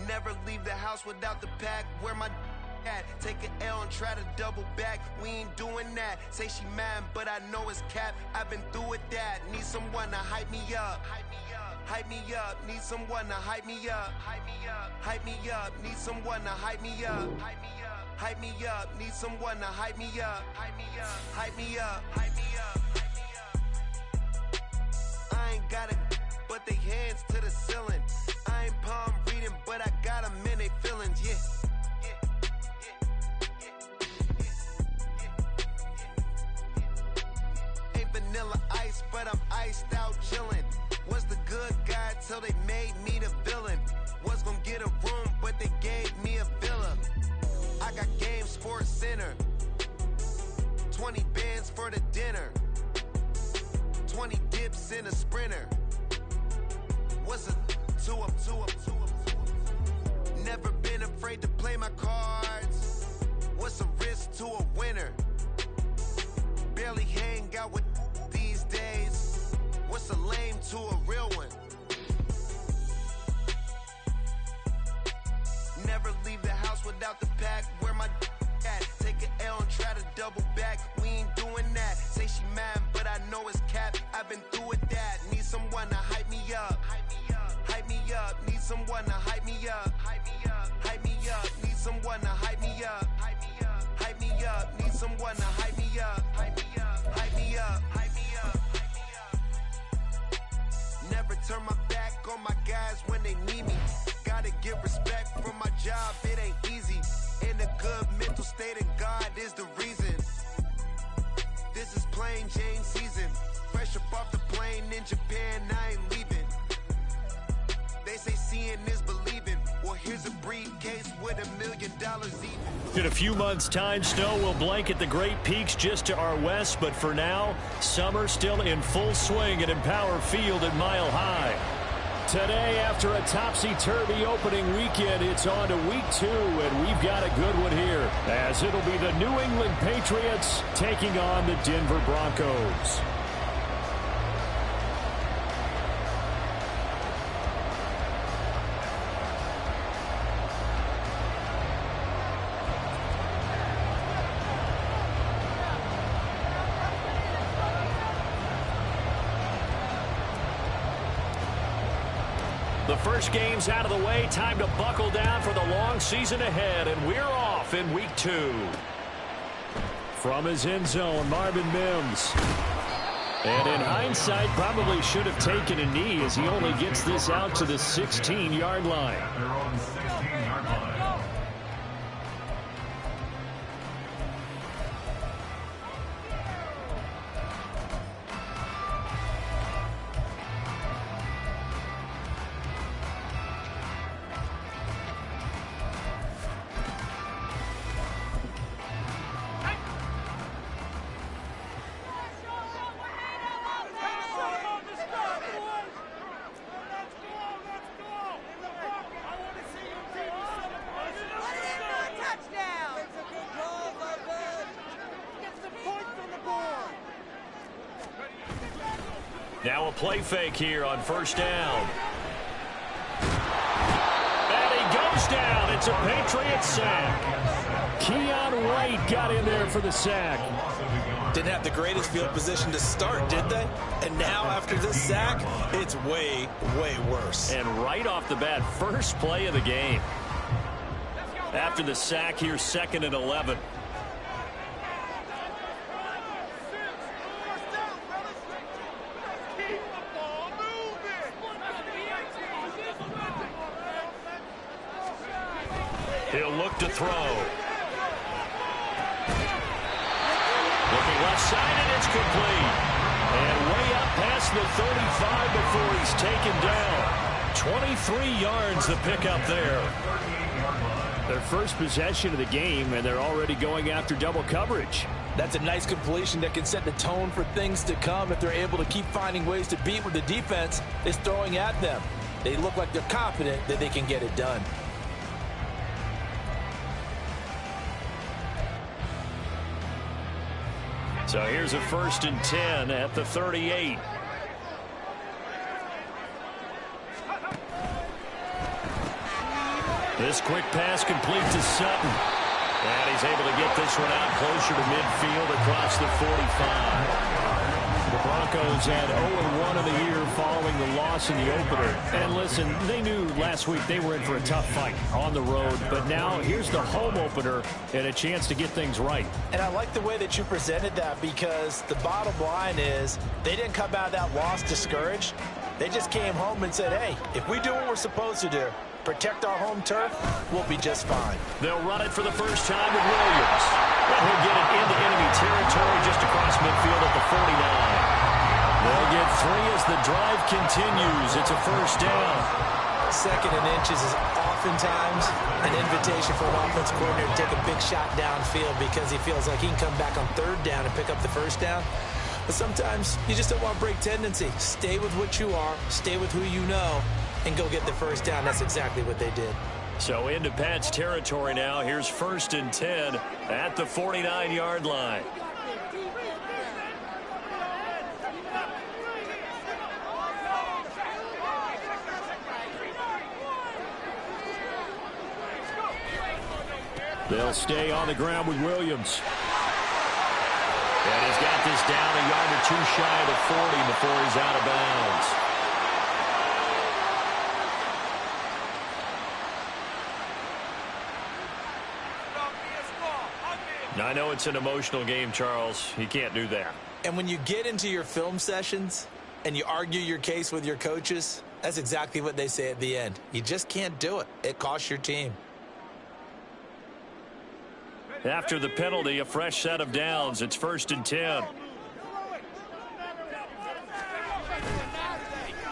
Never leave the house without the pack. Where my at? Take an L and try to double back. We ain't doing that. Say she mad, but I know it's cap. I've been through with that. Need someone to hype me up. Hype me up. Need someone to hype me up. Hype me up. Need someone to hype me up. Hype me up. Need someone to hype me up. Hype me up. Hype me up. Hype me up. I ain't got it, but they hands to the ceiling. I ain't palm reading, but I got them in they feelings, yeah. Ain't vanilla ice, but I'm iced out chillin'. Was the good guy till they made me the villain. Was gonna get a room, but they gave me a villa. I got Game Sports Center. 20 bands for the dinner. 20 dips in a sprinter. What's a two up? Never been afraid to play my cards. What's a risk to a winner? Barely hang out with these days. What's a lame to a real one? Never leave the house without the pack. Where my at? Take an L and try to double back. We ain't doing that. Say she mad, but I know it's cap. I've been through with that. Need someone to hype me up. Hype me up. Need someone to hype me up. Hype me up. Need someone to hype me up. Hype me up. Need someone to hype me up. Hype me up. Never turn my back on my guys when they need me. Gotta get respect from my job, it ain't easy. In a good mental state, and God is the reason. This is plain Jane season. Fresh up off the plane in Japan, I ain't leaving. They say seeing is believing. Well, here's a briefcase with $1 million even. In a few months' time, snow will blanket the Great Peaks just to our west, but for now, summer still in full swing at Empower Field at Mile High. Today, after a topsy-turvy opening weekend, it's on to week 2, and we've got a good one here, as it'll be the New England Patriots taking on the Denver Broncos. The first game's out of the way. Time to buckle down for the long season ahead, and we're off in week 2. From his end zone, Marvin Mims. And in hindsight, probably should have taken a knee as he only gets this out to the 16-yard line. Now a play fake here on first down. And he goes down. It's a Patriot sack. Keon White got in there for the sack. Didn't have the greatest field position to start, did they? And now after this sack, it's way, way worse. And right off the bat, first play of the game. After the sack, here's 2nd and 11. He'll look to throw. Looking left side, and it's complete. And way up past the 35 before he's taken down. 23 yards the pickup there. Their first possession of the game, and they're already going after double coverage. That's a nice completion that can set the tone for things to come if they're able to keep finding ways to beat what the defense is throwing at them. They look like they're confident that they can get it done. So here's a 1st and 10 at the 38. This quick pass complete to Sutton. And he's able to get this one out closer to midfield across the 45. The Broncos had 0-1 in the year following the loss in the opener. And listen, they knew last week they were in for a tough fight on the road. But now here's the home opener and a chance to get things right. And I like the way that you presented that, because the bottom line is they didn't come out of that loss discouraged. They just came home and said, hey, if we do what we're supposed to do, protect our home turf, we'll be just fine. They'll run it for the first time with Williams. And he'll get it into enemy territory just across midfield at the 49. They'll get 3 as the drive continues. It's a first down. 2nd and inches is oftentimes an invitation for an offense coordinator to take a big shot downfield because he feels like he can come back on 3rd down and pick up the first down. But sometimes you just don't want to break tendency. Stay with what you are, stay with who you know, and go get the first down. That's exactly what they did. So into Pat's territory now. Here's 1st and 10 at the 49-yard line. They'll stay on the ground with Williams. And he's got this down a yard or 2 shy of the 40 before he's out of bounds. I know it's an emotional game, Charles. You can't do that. And when you get into your film sessions and you argue your case with your coaches, that's exactly what they say at the end. You just can't do it. It costs your team. After the penalty, a fresh set of downs. It's 1st and 10.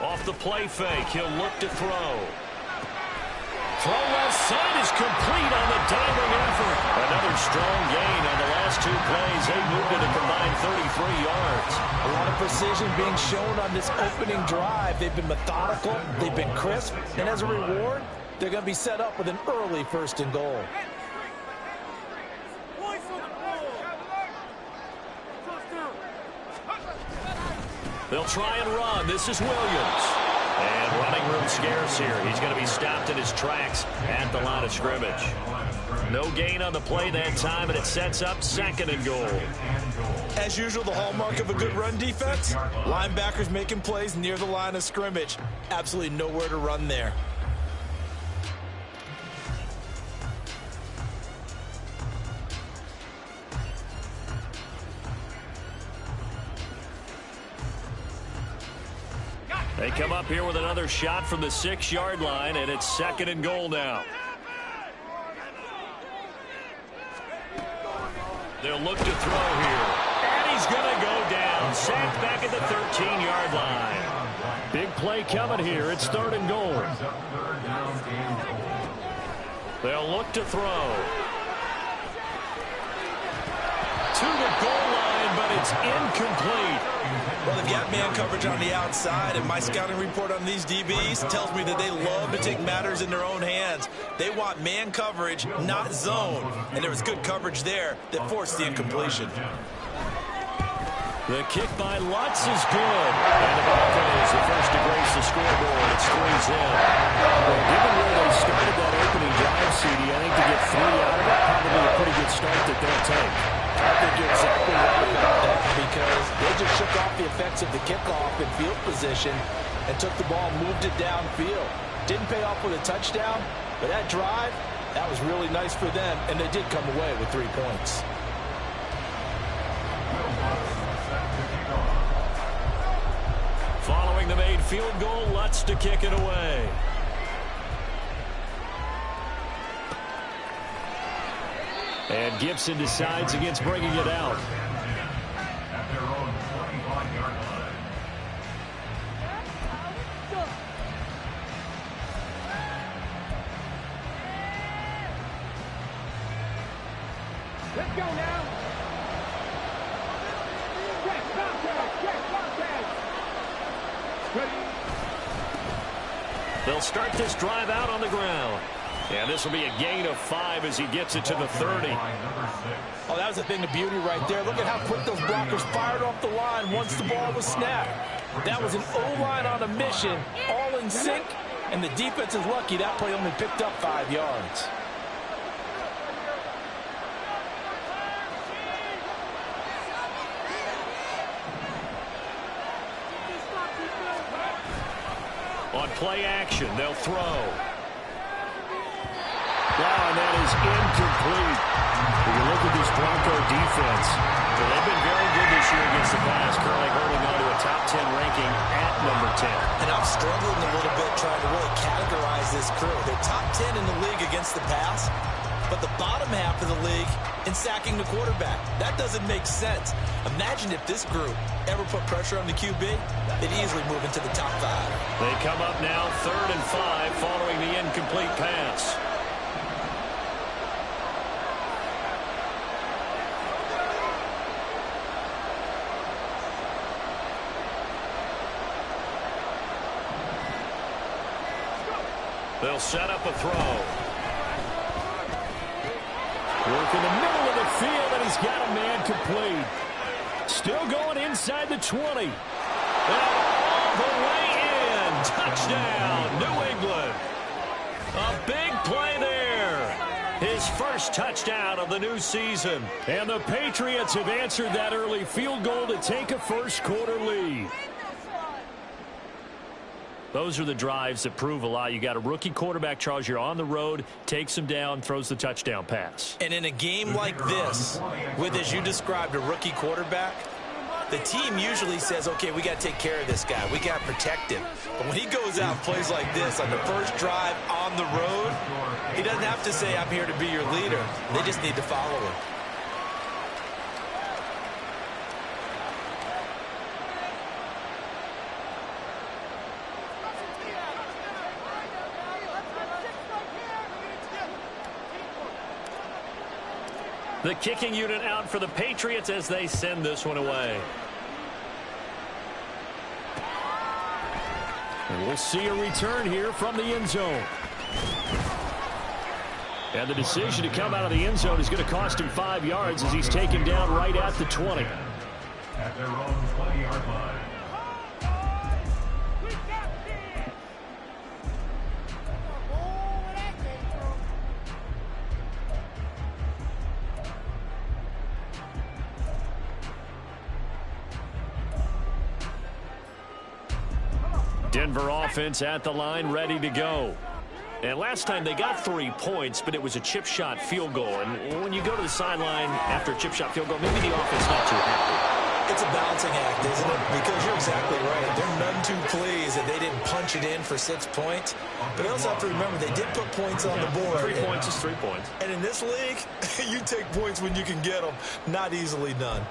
Off the play fake, he'll look to throw. Throw left side is complete on the diving effort. Another strong gain on the last 2 plays. They moved it a combined 33 yards. A lot of precision being shown on this opening drive. They've been methodical, they've been crisp, and as a reward, they're going to be set up with an early 1st and goal. They'll try and run. This is Williams. And running room scarce here. He's going to be stopped in his tracks at the line of scrimmage. No gain on the play that time, and it sets up 2nd and goal. As usual, the hallmark of a good run defense, linebackers making plays near the line of scrimmage. Absolutely nowhere to run there. They come up here with another shot from the 6-yard line, and it's 2nd and goal now. They'll look to throw here. And he's going to go down. Sacked back at the 13-yard line. Big play coming here. It's 3rd and goal. They'll look to throw. To the goal line, but it's incomplete. Well, they've got man coverage on the outside, and my scouting report on these DBs tells me that they love to take matters in their own hands. They want man coverage, not zone. And there was good coverage there that forced the incompletion. The kick by Lutz is good. And the Broncos, the first to grace the scoreboard. It's 3's in. Well, given where they started that opening drive, CD, I think to get 3 out of it, probably a pretty good start that they'll take. I think you're exactly right about that, because they just shook off the effects of the kickoff in field position and took the ball and moved it downfield. Didn't pay off with a touchdown, but that drive, that was really nice for them, and they did come away with 3 points. Following the made field goal, Lutz to kick it away. And Gibson decides against bringing it out. Let's go now. They'll start this drive out on the ground. And this will be a gain of 5 as he gets it to the 30. Oh, that was a thing of beauty right there. Look at how quick those blockers fired off the line once the ball was snapped. That was an O-line on a mission, all in sync, And the defense is lucky that play only picked up 5 yards. On play action, they'll throw. Wow, and that is incomplete. When you look at this Bronco defense, well, they've been very good this year against the pass, currently holding on to a top 10 ranking at number 10. And I'm struggling a little bit trying to really categorize this crew. They're top 10 in the league against the pass, but the bottom half of the league in sacking the quarterback. That doesn't make sense. Imagine if this group ever put pressure on the QB, they'd easily move into the top 5. They come up now 3rd and 5 following the incomplete pass. They'll set up a throw. Work in the middle of the field, and he's got a man complete. Still going inside the 20. And all the way in. Touchdown, New England. A big play there. His first touchdown of the new season. And the Patriots have answered that early field goal to take a first-quarter lead. Those are the drives that prove a lot. You got a rookie quarterback, Charles. You're on the road, takes him down, throws the touchdown pass. And in a game like this, with, as you described, a rookie quarterback, the team usually says, okay, we got to take care of this guy. We got to protect him. But when he goes out and plays like this on the first drive on the road, he doesn't have to say, I'm here to be your leader. They just need to follow him. The kicking unit out for the Patriots as they send this one away. And we'll see a return here from the end zone. And the decision to come out of the end zone is going to cost him 5 yards as he's taken down right at the 20. At their own 20-yard line. Denver offense at the line, ready to go. And last time they got 3 points, but it was a chip shot field goal. And when you go to the sideline after a chip shot field goal, maybe the offense not too happy. It's a balancing act, isn't it? Because you're exactly right. They're none too pleased that they didn't punch it in for 6 points. But they also have to remember they did put points on the board. 3 points is 3 points. And in this league, you take points when you can get them. Not easily done.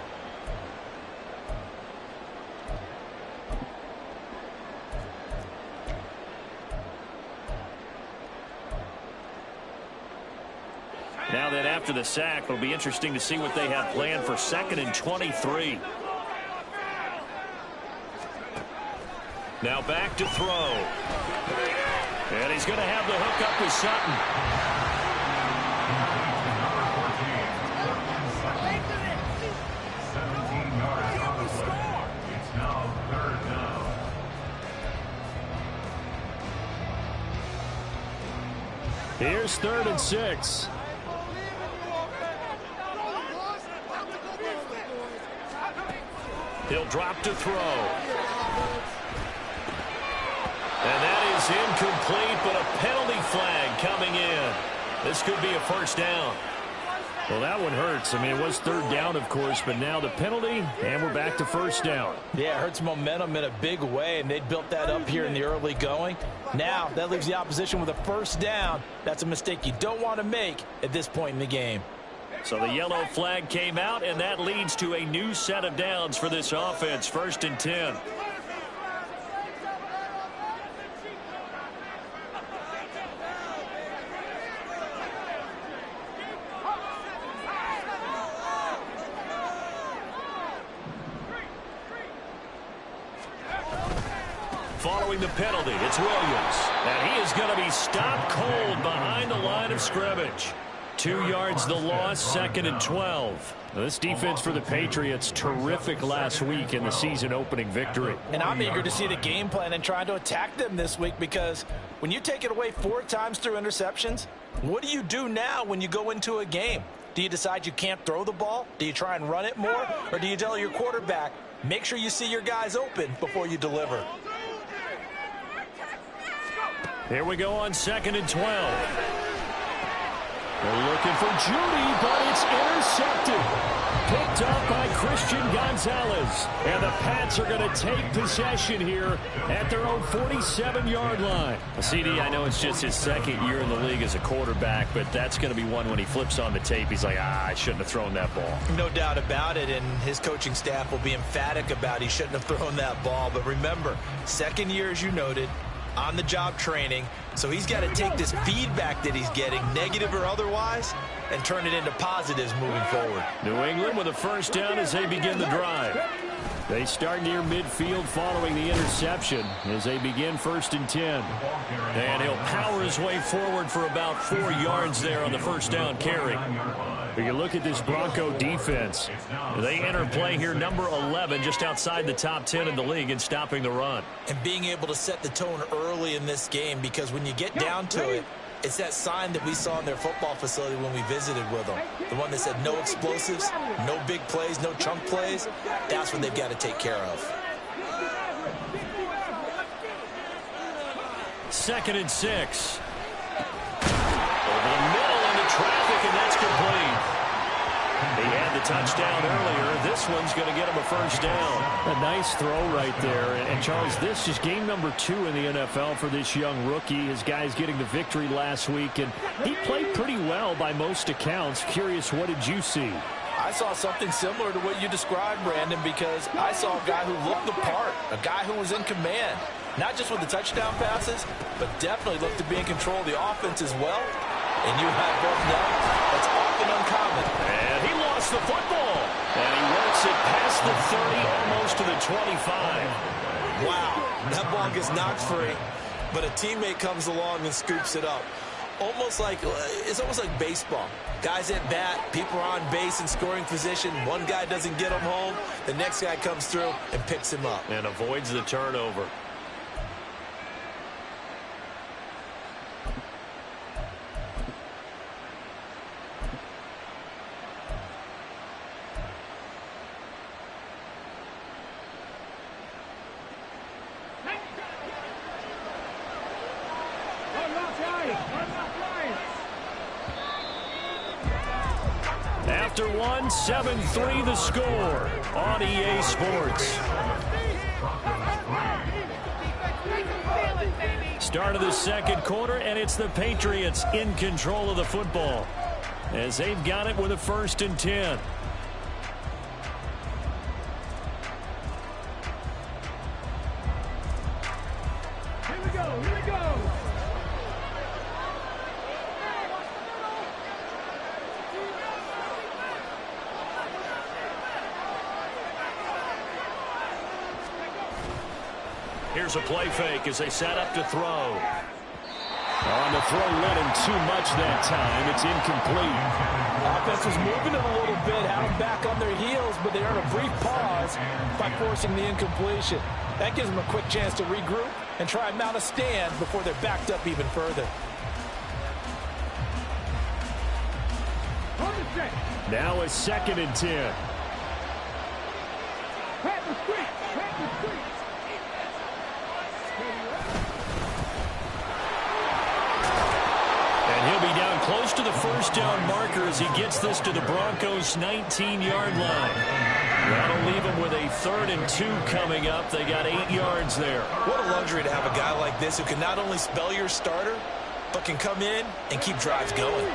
Now that after the sack, it'll be interesting to see what they have planned for 2nd and 23. Now back to throw. And he's going to have the hook up with Sutton. It's now 3rd down. Here's 3rd and 6. He'll drop to throw. And that is incomplete, but a penalty flag coming in. This could be a first down. Well, that one hurts. I mean, it was 3rd down, of course, but now the penalty, and we're back to first down. Yeah, it hurts momentum in a big way, and they built that up here in the early going. Now, that leaves the opposition with a first down. That's a mistake you don't want to make at this point in the game. So the yellow flag came out, and that leads to a new set of downs for this offense. 1st and 10. Following the penalty, it's Williams. And he is going to be stopped cold behind the line of scrimmage. 2 yards the loss, 2nd and 12. This defense for the Patriots, terrific last week in the season opening victory. And I'm eager to see the game plan and trying to attack them this week, because when you take it away 4 times through interceptions, what do you do now when you go into a game? Do you decide you can't throw the ball? Do you try and run it more? Or do you tell your quarterback, make sure you see your guys open before you deliver? Here we go on 2nd and 12. They're looking for Judy, but it's intercepted. Picked up by Christian Gonzalez. And the Pats are going to take possession here at their own 47-yard line. CD, I know it's just his 2nd year in the league as a quarterback, but that's going to be one when he flips on the tape. He's like, I shouldn't have thrown that ball. No doubt about it, and his coaching staff will be emphatic about he shouldn't have thrown that ball. But remember, 2nd year, as you noted, on-the-job training, so he's got to take this feedback that he's getting, negative or otherwise, and turn it into positives moving forward. New England with a first down as they begin the drive. They start near midfield following the interception as they begin 1st and 10. And he'll power his way forward for about 4 yards there on the first down carry. But you look at this Bronco defense. They enter play here number 11, just outside the top 10 in the league in stopping the run. And being able to set the tone early in this game, because when you get down to it, it's that sign that we saw in their football facility when we visited with them. The one that said no explosives, no big plays, no chunk plays. That's what they've got to take care of. 2nd and 6. Over the middle into traffic, and that's complete. He had the touchdown earlier. This one's going to get him a first down. A nice throw right there. And Charles, this is game number 2 in the NFL for this young rookie. His guys getting the victory last week, and he played pretty well by most accounts. Curious, what did you see? I saw something similar to what you described, Brandon, because I saw a guy who looked the part, a guy who was in command, not just with the touchdown passes, but definitely looked to be in control of the offense as well. And you and I both know that's often uncommon. And he lost the football. And he works it past the 30, almost to the 25. Wow, that ball gets knocked free, but a teammate comes along and scoops it up. It's almost like baseball. Guys at bat, people are on base in scoring position. One guy doesn't get him home. The next guy comes through and picks him up. And avoids the turnover. After one, 7-3 the score on EA Sports. Start of the 2nd quarter, and it's the Patriots in control of the football as they've got it with a 1st and 10. Here we go, here we go. Here's a play fake as they set up to throw. On the throw, led him too much that time. It's incomplete. Offense was moving it a little bit, had them back on their heels, but they earned a brief pause by forcing the incompletion. That gives them a quick chance to regroup and try and mount a stand before they're backed up even further. Now a 2nd and 10. And he'll be down close to the first down marker as he gets this to the Broncos' 19-yard line. That'll leave him with a 3rd and 2 coming up. They got 8 yards there. What a luxury to have a guy like this who can not only spell your starter, but can come in and keep drives going.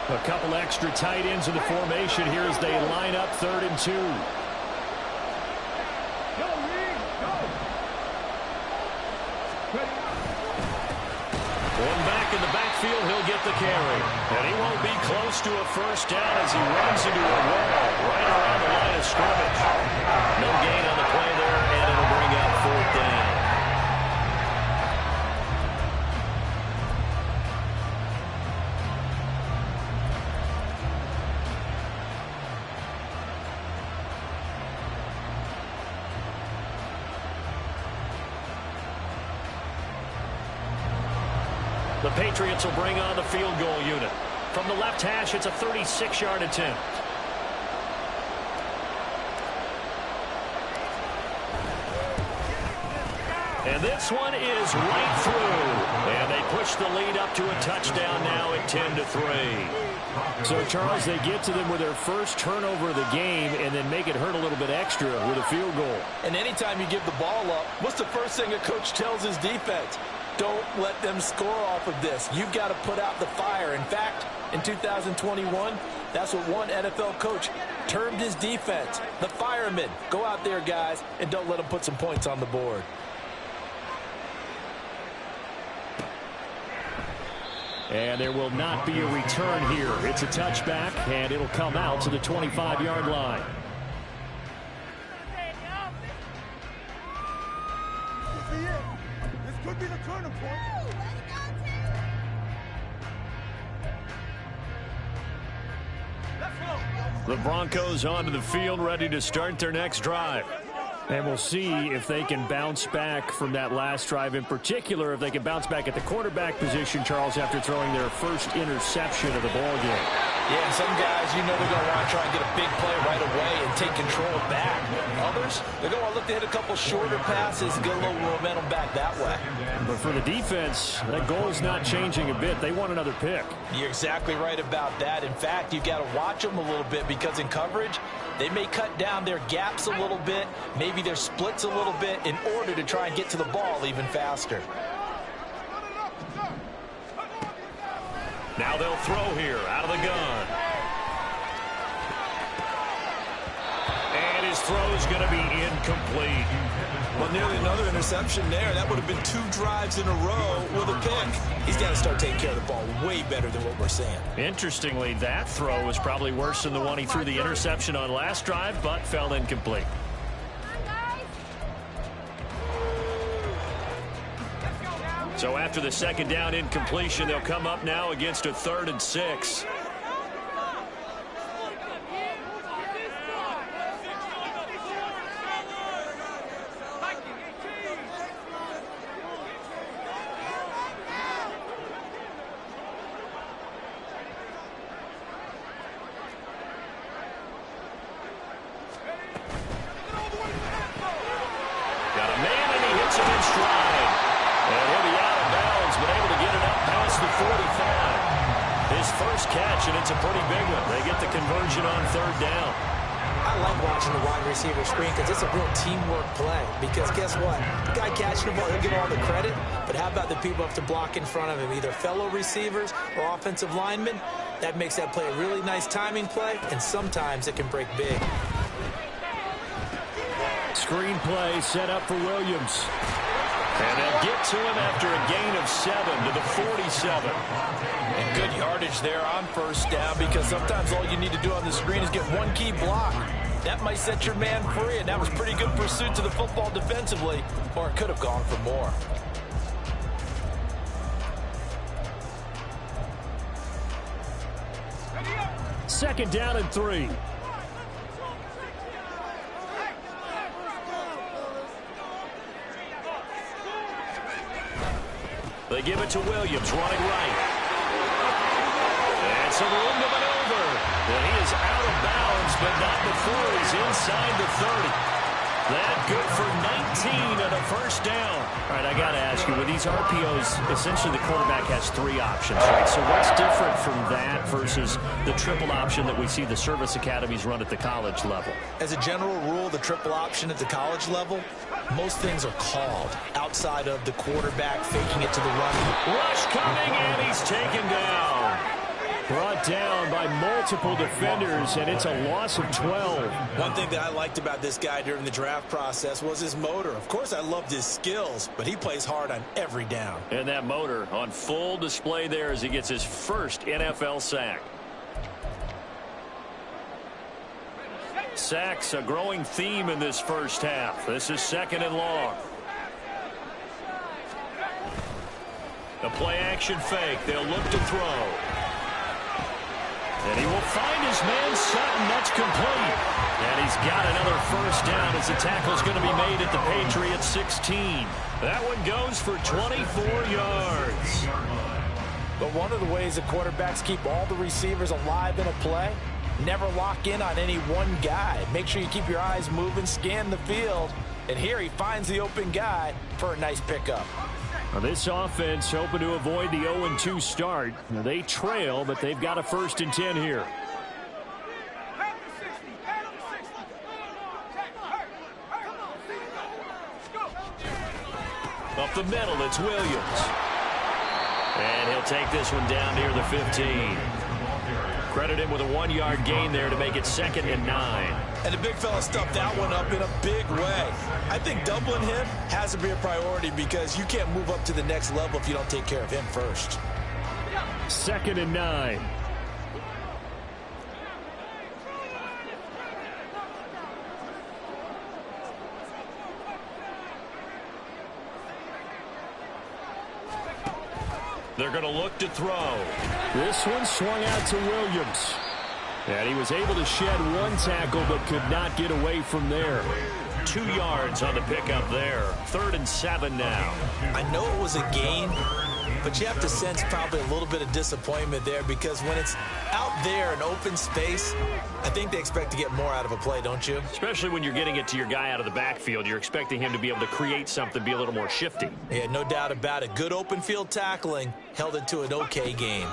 A couple extra tight ends in the formation here as they line up 3rd and 2. One back in the backfield, he'll get the carry. And he won't be close to a first down as he runs into a wall right around the line of scrimmage. No gain on the play there, and it'll bring up 4th down. The Patriots will bring on the field goal unit. From the left hash, it's a 36-yard attempt. And this one is right through. And they push the lead up to a touchdown now at 10-3. So, Charles, they get to them with their first turnover of the game and then make it hurt a little bit extra with a field goal. And anytime you give the ball up, what's the first thing a coach tells his defense? Don't let them score off of this. You've got to put out the fire. In fact, in 2021, that's what one NFL coach termed his defense. The firemen. Go out there, guys, and don't let them put some points on the board. And there will not be a return here. It's a touchback, and it'll come out to the 25-yard line. This could be the turning point. The Broncos onto the field, ready to start their next drive. And we'll see if they can bounce back from that last drive, in particular, if they can bounce back at the quarterback position, Charles, after throwing their first interception of the ball game. Yeah, and some guys, you know they're going to want to try and get a big play right away and take control back. Others, they're going to look to hit a couple shorter passes and get a little momentum back that way. But for the defense, that goal's not changing a bit. They want another pick. You're exactly right about that. In fact, you've got to watch them a little bit because in coverage, they may cut down their gaps a little bit, maybe their splits a little bit in order to try and get to the ball even faster. Now they'll throw here out of the gun. And his throw's going to be incomplete. Well, nearly another interception there. That would have been 2 drives in a row with a pick. He's got to start taking care of the ball way better than what we're seeing. Interestingly, that throw was probably worse than the one he threw the interception on last drive, but fell incomplete. So after the second down incompletion, they'll come up now against a 3rd and 6. Got a man and he hits him in stride. And he'll be out of bounds, but able to get it up past the 45. His first catch, and it's a pretty big one. They get the conversion on 3rd down. I like watching the wide receiver screen because it's a real teamwork play. Because guess what? The guy catching the ball, he'll get all the credit. But how about the people up to block in front of him, either fellow receivers or offensive linemen? That makes that play a really nice timing play, and sometimes it can break big. Screen play set up for Williams. And they'll get to him after a gain of 7 to the 47. And good yardage there on 1st down because sometimes all you need to do on the screen is get one key block. That might set your man free, and that was pretty good pursuit to the football defensively, or it could have gone for more. Second down and 3. They give it to Williams, running right. And some room to maneuver. And he is out of bounds, but not before he's inside the 30. That good for 19 and a 1st down. All right, I got to ask you, with these RPOs, essentially the quarterback has 3 options, right? So what's different from that versus the triple option that we see the service academies run at the college level? As a general rule, the triple option at the college level, most things are called outside of the quarterback faking it to the run. Rush coming, and he's taken down. Brought down by multiple defenders, and it's a loss of 12. One thing that I liked about this guy during the draft process was his motor. Of course, I loved his skills, but he plays hard on every down. And that motor on full display there as he gets his first NFL sack. Sacks, a growing theme in this first half. This is 2nd and long. The play-action fake. They'll look to throw. And he will find his man Sutton. That's complete. And he's got another 1st down as the tackle's going to be made at the Patriots 16. That one goes for 24 yards. But one of the ways that quarterbacks keep all the receivers alive in a play, never lock in on any one guy. Make sure you keep your eyes moving, scan the field. And here he finds the open guy for a nice pickup. Well, this offense hoping to avoid the 0-2 start. Now, they trail, but they've got a 1st and 10 here. Up the middle, it's Williams. And he'll take this one down near the 15. Credit him with a 1-yard gain there to make it 2nd and 9. And the big fella stuffed that one up in a big way. I think doubling him has to be a priority because you can't move up to the next level if you don't take care of him first. 2nd and 9. They're going to look to throw. This one swung out to Williams. And he was able to shed 1 tackle but could not get away from there. 2 yards on the pickup there. 3rd and 7 now. I know it was a gain, but you have to sense probably a little bit of disappointment there because when it's out there in open space, I think they expect to get more out of a play, don't you? Especially when you're getting it to your guy out of the backfield. You're expecting him to be able to create something, be a little more shifty. Yeah, no doubt about it. Good open field tackling held it to an okay game.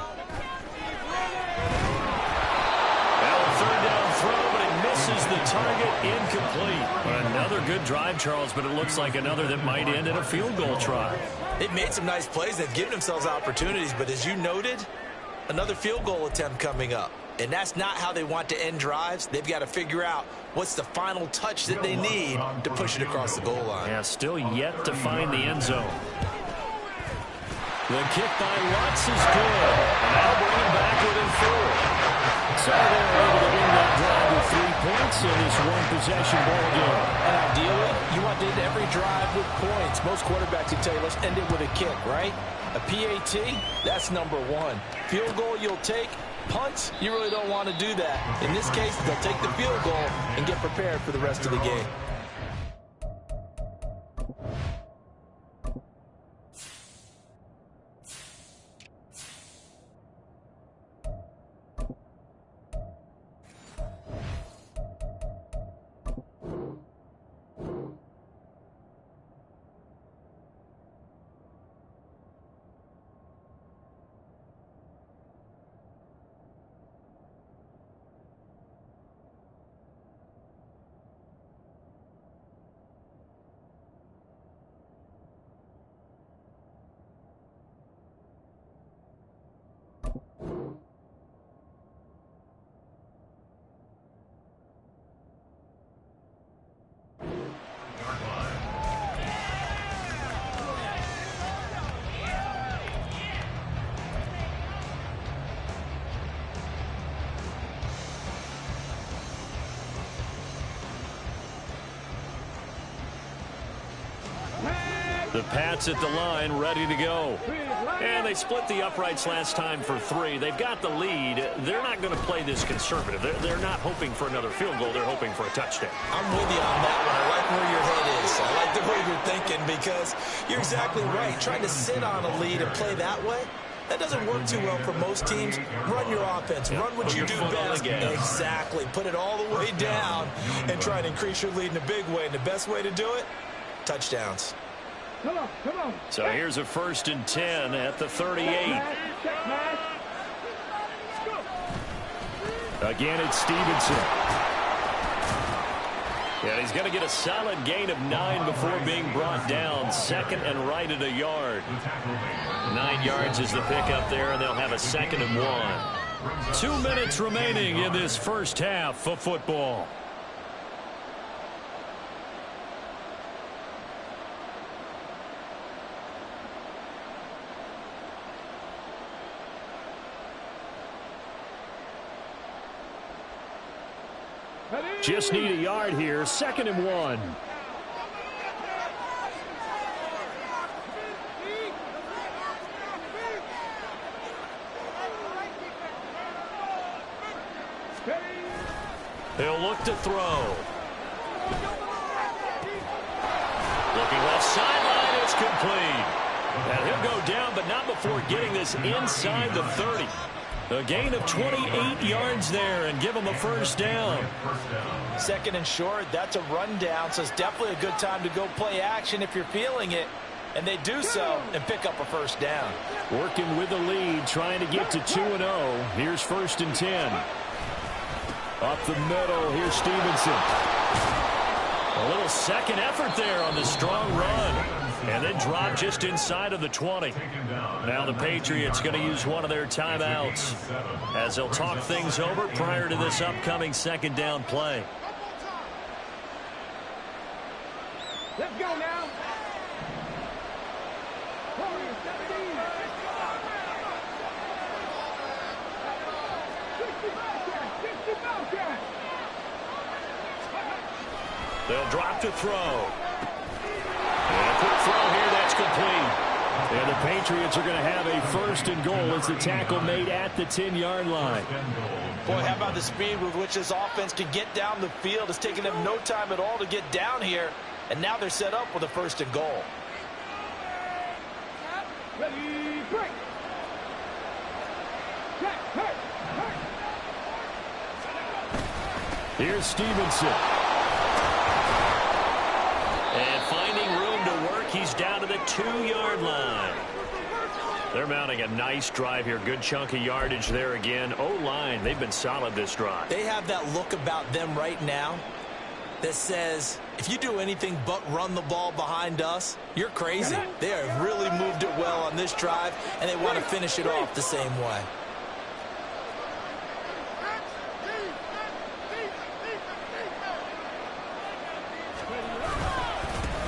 Third down throw, but it misses the target. Incomplete. Another good drive, Charles, but it looks like another that might end in a field goal try. They've made some nice plays. They've given themselves opportunities, but as you noted, another field goal attempt coming up. And that's not how they want to end drives. They've got to figure out what's the final touch that they need to push it across the goal line. Yeah, still yet to find the end zone. The kick by Lutz is good. And that'll bring him back within 4. So they're able to win that drive with 3 points in this one-possession ball game. And ideally, you want to end every drive with points. Most quarterbacks will tell you, let's end it with a kick, right? A PAT, that's number 1. Field goal you'll take. Punts, you really don't want to do that. In this case, they'll take the field goal and get prepared for the rest of the game. The Pats at the line, ready to go. And they split the uprights last time for 3. They've got the lead. They're not going to play this conservative. They're not hoping for another field goal. They're hoping for a touchdown. I'm with you on that one. I like where your head is. I like the way you're thinking because you're exactly right. Trying to sit on a lead and play that way, that doesn't work too well for most teams. Run your offense. Run what you do best. Exactly. Put it all the way down and try to increase your lead in a big way. And the best way to do it, touchdowns. Come on, come on. So here's a 1st and 10 at the 38. Again, it's Stevenson. And he's going to get a solid gain of 9 before being brought down. 2nd and right at a yard. 9 yards is the pickup there, and they'll have a 2nd and 1. 2 minutes remaining in this first half of football. Just need a yard here. 2nd and 1. He'll look to throw. Looking left sideline. It's complete. And he'll go down, but not before getting this inside the 30. A gain of 28 yards there and give him a first down. Second and short, that's a rundown, so it's definitely a good time to go play action if you're feeling it. And they do so and pick up a first down. Working with the lead, trying to get to 2-0. Here's 1st and 10. Up the middle, here's Stevenson. A little second effort there on the strong run. And then drop just inside of the 20. Now the Patriots going to use one of their timeouts as they'll talk things over prior to this upcoming second down play. Let's go now. They'll drop to throw. And a quick throw here, that's complete. And the Patriots are going to have a 1st and goal as the tackle made at the 10-yard line. Boy, how about the speed with which this offense can get down the field? It's taken them no time at all to get down here. And now they're set up with a 1st and goal. Ready, break. Here's Stevenson. And finding room to work, he's down to the 2-yard line. They're mounting a nice drive here. Good chunk of yardage there again. O-line, they've been solid this drive. They have that look about them right now that says, if you do anything but run the ball behind us, you're crazy. They have really moved it well on this drive, and they want to finish it off the same way.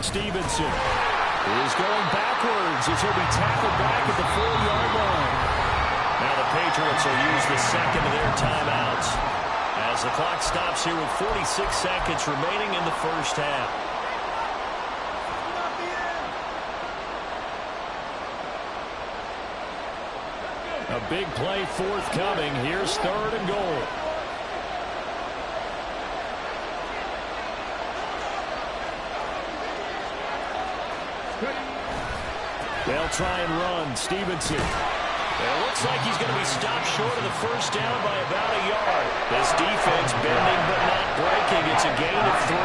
Stevenson is going backwards as he'll be tackled back at the 4-yard line. Now the Patriots will use the second of their timeouts as the clock stops here with 46 seconds remaining in the first half. A big play forthcoming. Here's 3rd and goal. They'll try and run. Stevenson. It looks like he's going to be stopped short of the first down by about a yard. This defense bending but not breaking. It's a gain of 3.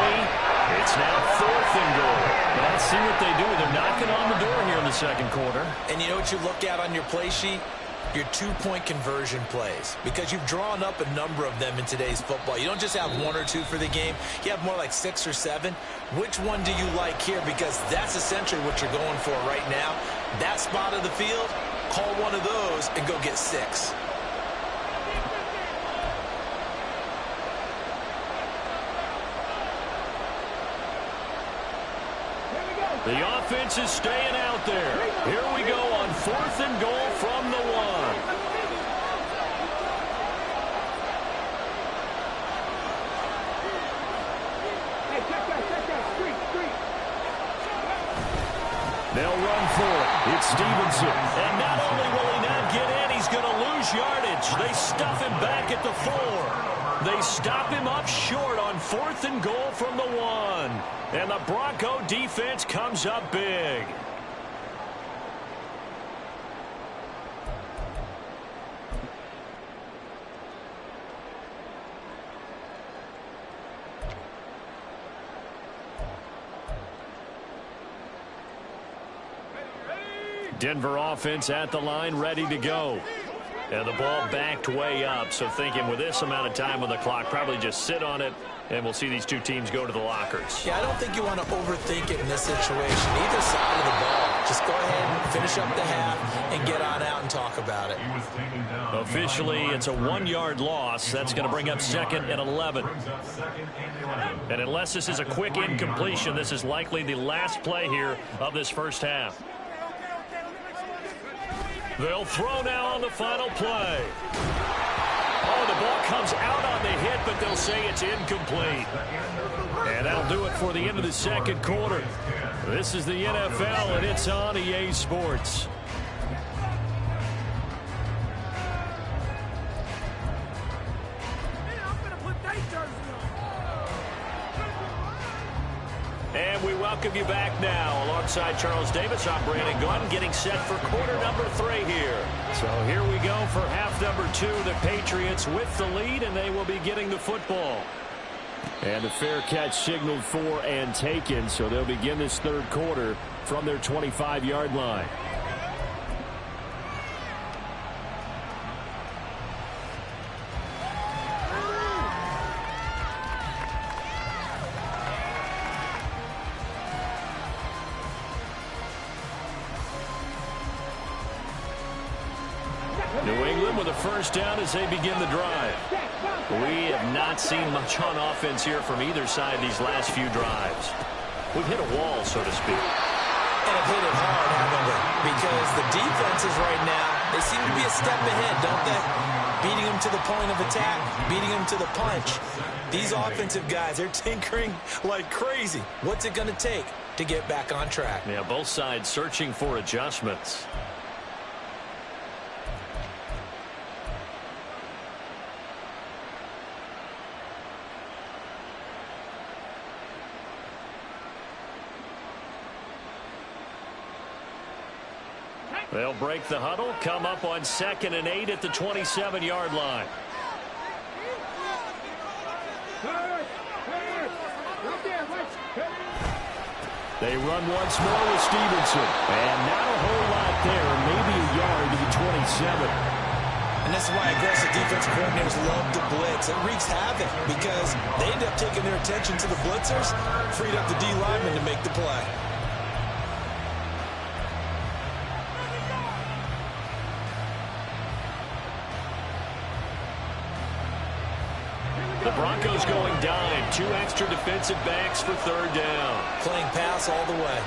It's now 4th and goal. But let's see what they do. They're knocking on the door here in the second quarter. And you know what you look at on your play sheet? Your 2-point conversion plays, because you've drawn up a number of them in today's football. You don't just have 1 or 2 for the game. You have more like 6 or 7. Which one do you like here? Because that's essentially what you're going for right now. That spot of the field, call one of those and go get 6. The offense is staying out there. Here we go on 4th and goal from the 1. Hey, check that, street. They'll run for it. It's Stevenson. And not only will he not get in, he's going to lose yardage. They stuff him back at the 4. They stop him up short on 4th and goal from the 1. And the Bronco defense comes up big. Denver offense at the line, ready to go. And the ball backed way up, so thinking with this amount of time on the clock, probably just sit on it, and we'll see these two teams go to the lockers. Yeah, I don't think you want to overthink it in this situation. Either side of the ball. Just go ahead and finish up the half and get on out and talk about it. Officially, it's a 1-yard loss. That's going to bring up 2nd and 11. And unless this is a quick incompletion, this is likely the last play here of this first half. They'll throw now on the final play. Oh, the ball comes out on the hit, but they'll say it's incomplete. And that'll do it for the end of the second quarter. This is the NFL, and it's on EA Sports. And we welcome welcome you back now. Alongside Charles Davis, I'm Brandon Gaudin, getting set for quarter number 3 here. So here we go for half number 2. The Patriots with the lead, and they will be getting the football. And a fair catch signaled for and taken, so they'll begin this third quarter from their 25-yard line. New England with a first down as they begin the drive. We have not seen much on offense here from either side these last few drives. We've hit a wall, so to speak. And have hit it hard, haven't we? Because the defenses right now, they seem to be a step ahead, don't they? Beating them to the point of attack, beating them to the punch. These offensive guys, they're tinkering like crazy. What's it going to take to get back on track? Yeah, both sides searching for adjustments. They'll break the huddle, come up on 2nd and 8 at the 27-yard line. They run once more with Stevenson. And not a whole lot there, maybe a yard to the 27. And this is why aggressive defense coordinators love to blitz. It wreaks havoc because they end up taking their attention to the blitzers, freed up the D lineman to make the play. The Broncos going dime. 2 extra defensive backs for third down. Playing pass all the way.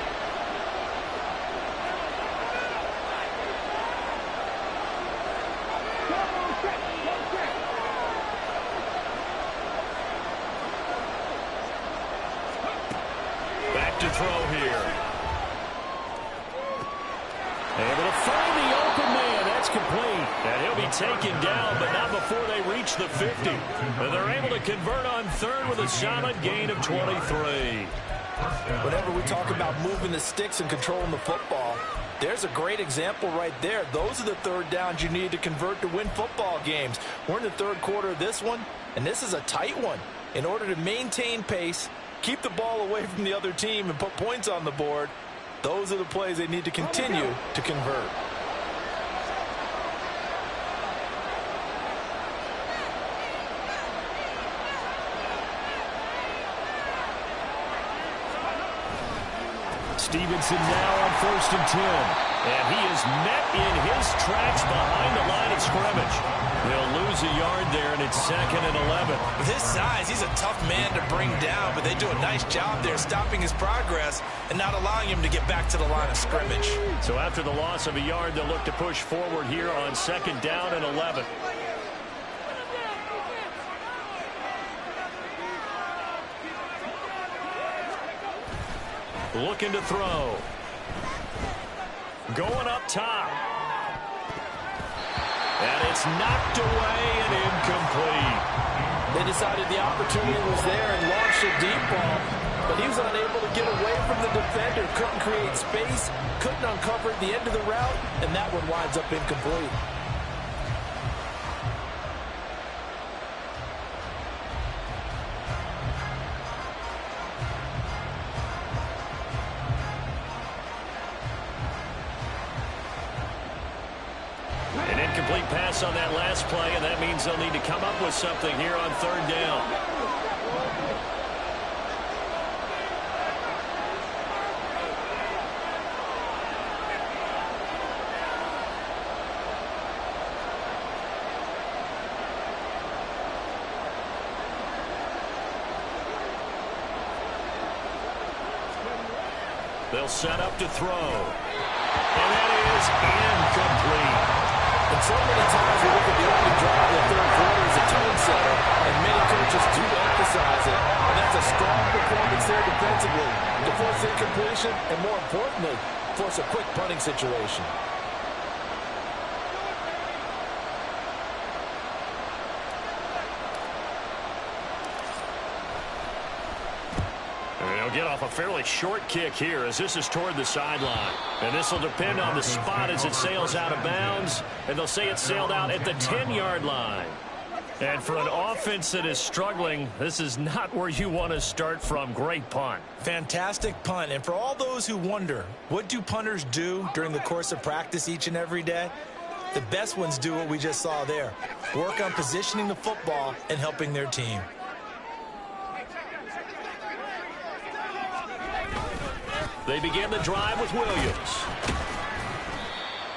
Back to throw here. Able to find the open man. That's complete. And he'll be taken down, but not before they reach the 50. And they're able to convert on third with a solid gain of 23. Whenever we talk about moving the sticks and controlling the football, there's a great example right there. Those are the third downs you need to convert to win football games. We're in the third quarter of this one, and this is a tight one. In order to maintain pace, keep the ball away from the other team, and put points on the board, those are the plays they need to continue to convert. Stevenson now on 1st and 10. And he is met in his tracks behind the line of scrimmage. They'll lose a yard there, and it's 2nd and 11. With his size, he's a tough man to bring down, but they do a nice job there stopping his progress and not allowing him to get back to the line of scrimmage. So after the loss of a yard, they'll look to push forward here on 2nd down and 11. Looking to throw. Going up top. And it's knocked away and incomplete. They decided the opportunity was there and launched a deep ball, but he was unable to get away from the defender, couldn't create space, couldn't uncover the end of the route, and that one winds up incomplete. An incomplete pass on that last play, and that means they'll need to come up with something here on third down. They'll set up to throw. And that is incomplete. And so many times we look at the opening drive of the third quarter as a tone setter, and many coaches do emphasize it. And that's a strong performance there defensively to force incompletion, and more importantly, force a quick punting situation. They'll get off a fairly short kick here as this is toward the sideline. And this will depend on the spot as it sails out of bounds. And they'll say it sailed out at the 10-yard line. And for an offense that is struggling, this is not where you want to start from. Great punt. Fantastic punt. And for all those who wonder, what do punters do during the course of practice each and every day? The best ones do what we just saw there. Work on positioning the football and helping their team. They begin the drive with Williams.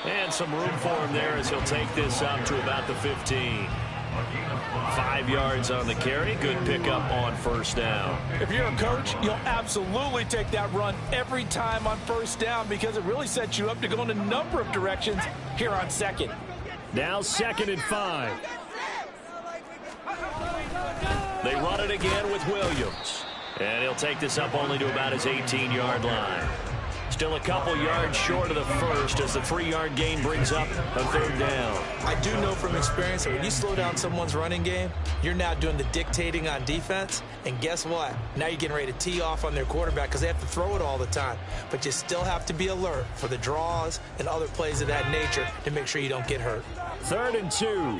And some room for him there as he'll take this up to about the 15. 5 yards on the carry. Good pickup on first down. If you're a coach, you'll absolutely take that run every time on first down because it really sets you up to go in a number of directions here on second. Now 2nd and 5. They run it again with Williams. And he'll take this up only to about his 18-yard line. Still a couple yards short of the first as the 3-yard gain brings up a 3rd down. I do know from experience that when you slow down someone's running game, you're now doing the dictating on defense. And guess what? Now you're getting ready to tee off on their quarterback because they have to throw it all the time. But you still have to be alert for the draws and other plays of that nature to make sure you don't get hurt. 3rd and 2.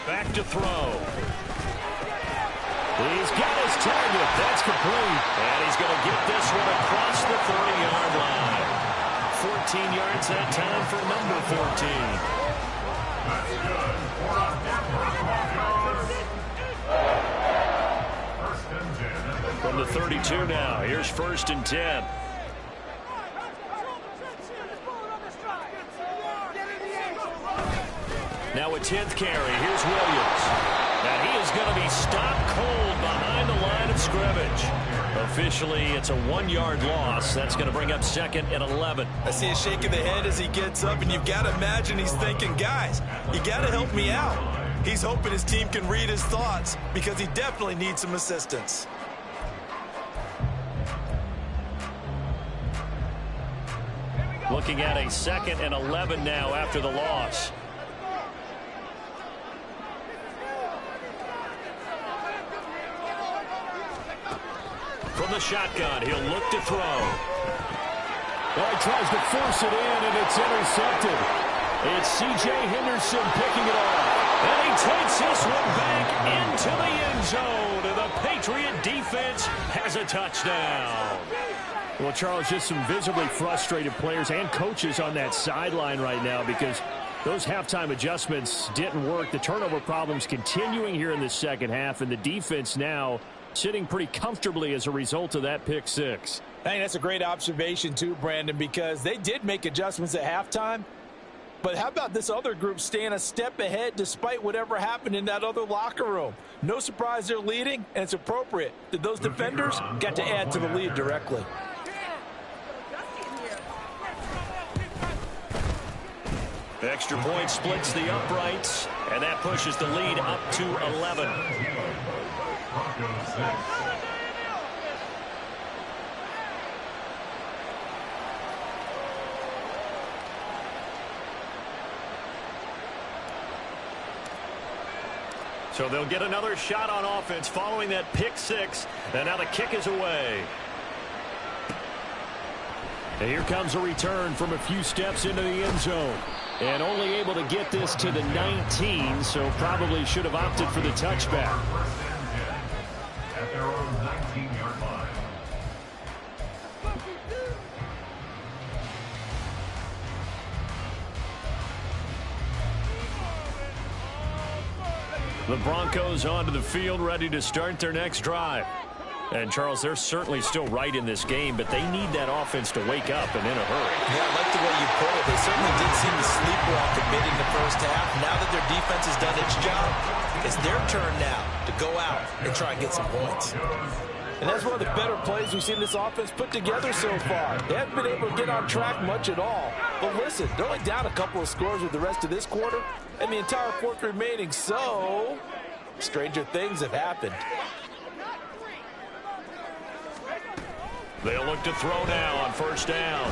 Back to throw. He's got his target. That's complete. And he's going to get this one across the 30-yard line. 14 yards that time for number 14. From the 32 now. Here's 1st and 10. Now a 10th carry. Here's Williams. And he is going to be stopped cold behind the line of scrimmage. Officially, it's a 1-yard loss. That's going to bring up 2nd and 11. I see a shake of the head as he gets up, and you've got to imagine he's thinking, guys, you got to help me out. He's hoping his team can read his thoughts because he definitely needs some assistance. Looking at a 2nd and 11 now after the loss. From the shotgun, he'll look to throw. Well, he tries to force it in, and it's intercepted. It's C.J. Henderson picking it off. And he takes this one back into the end zone. And the Patriot defense has a touchdown. Well, Charles, just some visibly frustrated players and coaches on that sideline right now because those halftime adjustments didn't work. The turnover problems continuing here in the second half, and the defense now sitting pretty comfortably as a result of that pick six. I think that's a great observation too, Brandon, because they did make adjustments at halftime. But how about this other group staying a step ahead despite whatever happened in that other locker room? No surprise they're leading, and it's appropriate that those defenders got to add to the lead directly. Extra point splits the uprights, and that pushes the lead up to 11. So they'll get another shot on offense following that pick six, and now the kick is away. And here comes a return from a few steps into the end zone. And only able to get this to the 19, so probably should have opted for the touchback. At their own 19-yard line. The Broncos onto the field, ready to start their next drive. And, Charles, they're certainly still right in this game, but they need that offense to wake up and in a hurry. Yeah, I like the way you put it. They certainly did seem to sleepwalk a bit in the first half. Now that their defense has done its job, it's their turn now to go out and try and get some points. And that's one of the better plays we've seen this offense put together so far. They haven't been able to get on track much at all. But listen, they're only down a couple of scores with the rest of this quarter and the entire fourth remaining. So, stranger things have happened. They'll look to throw now on first down.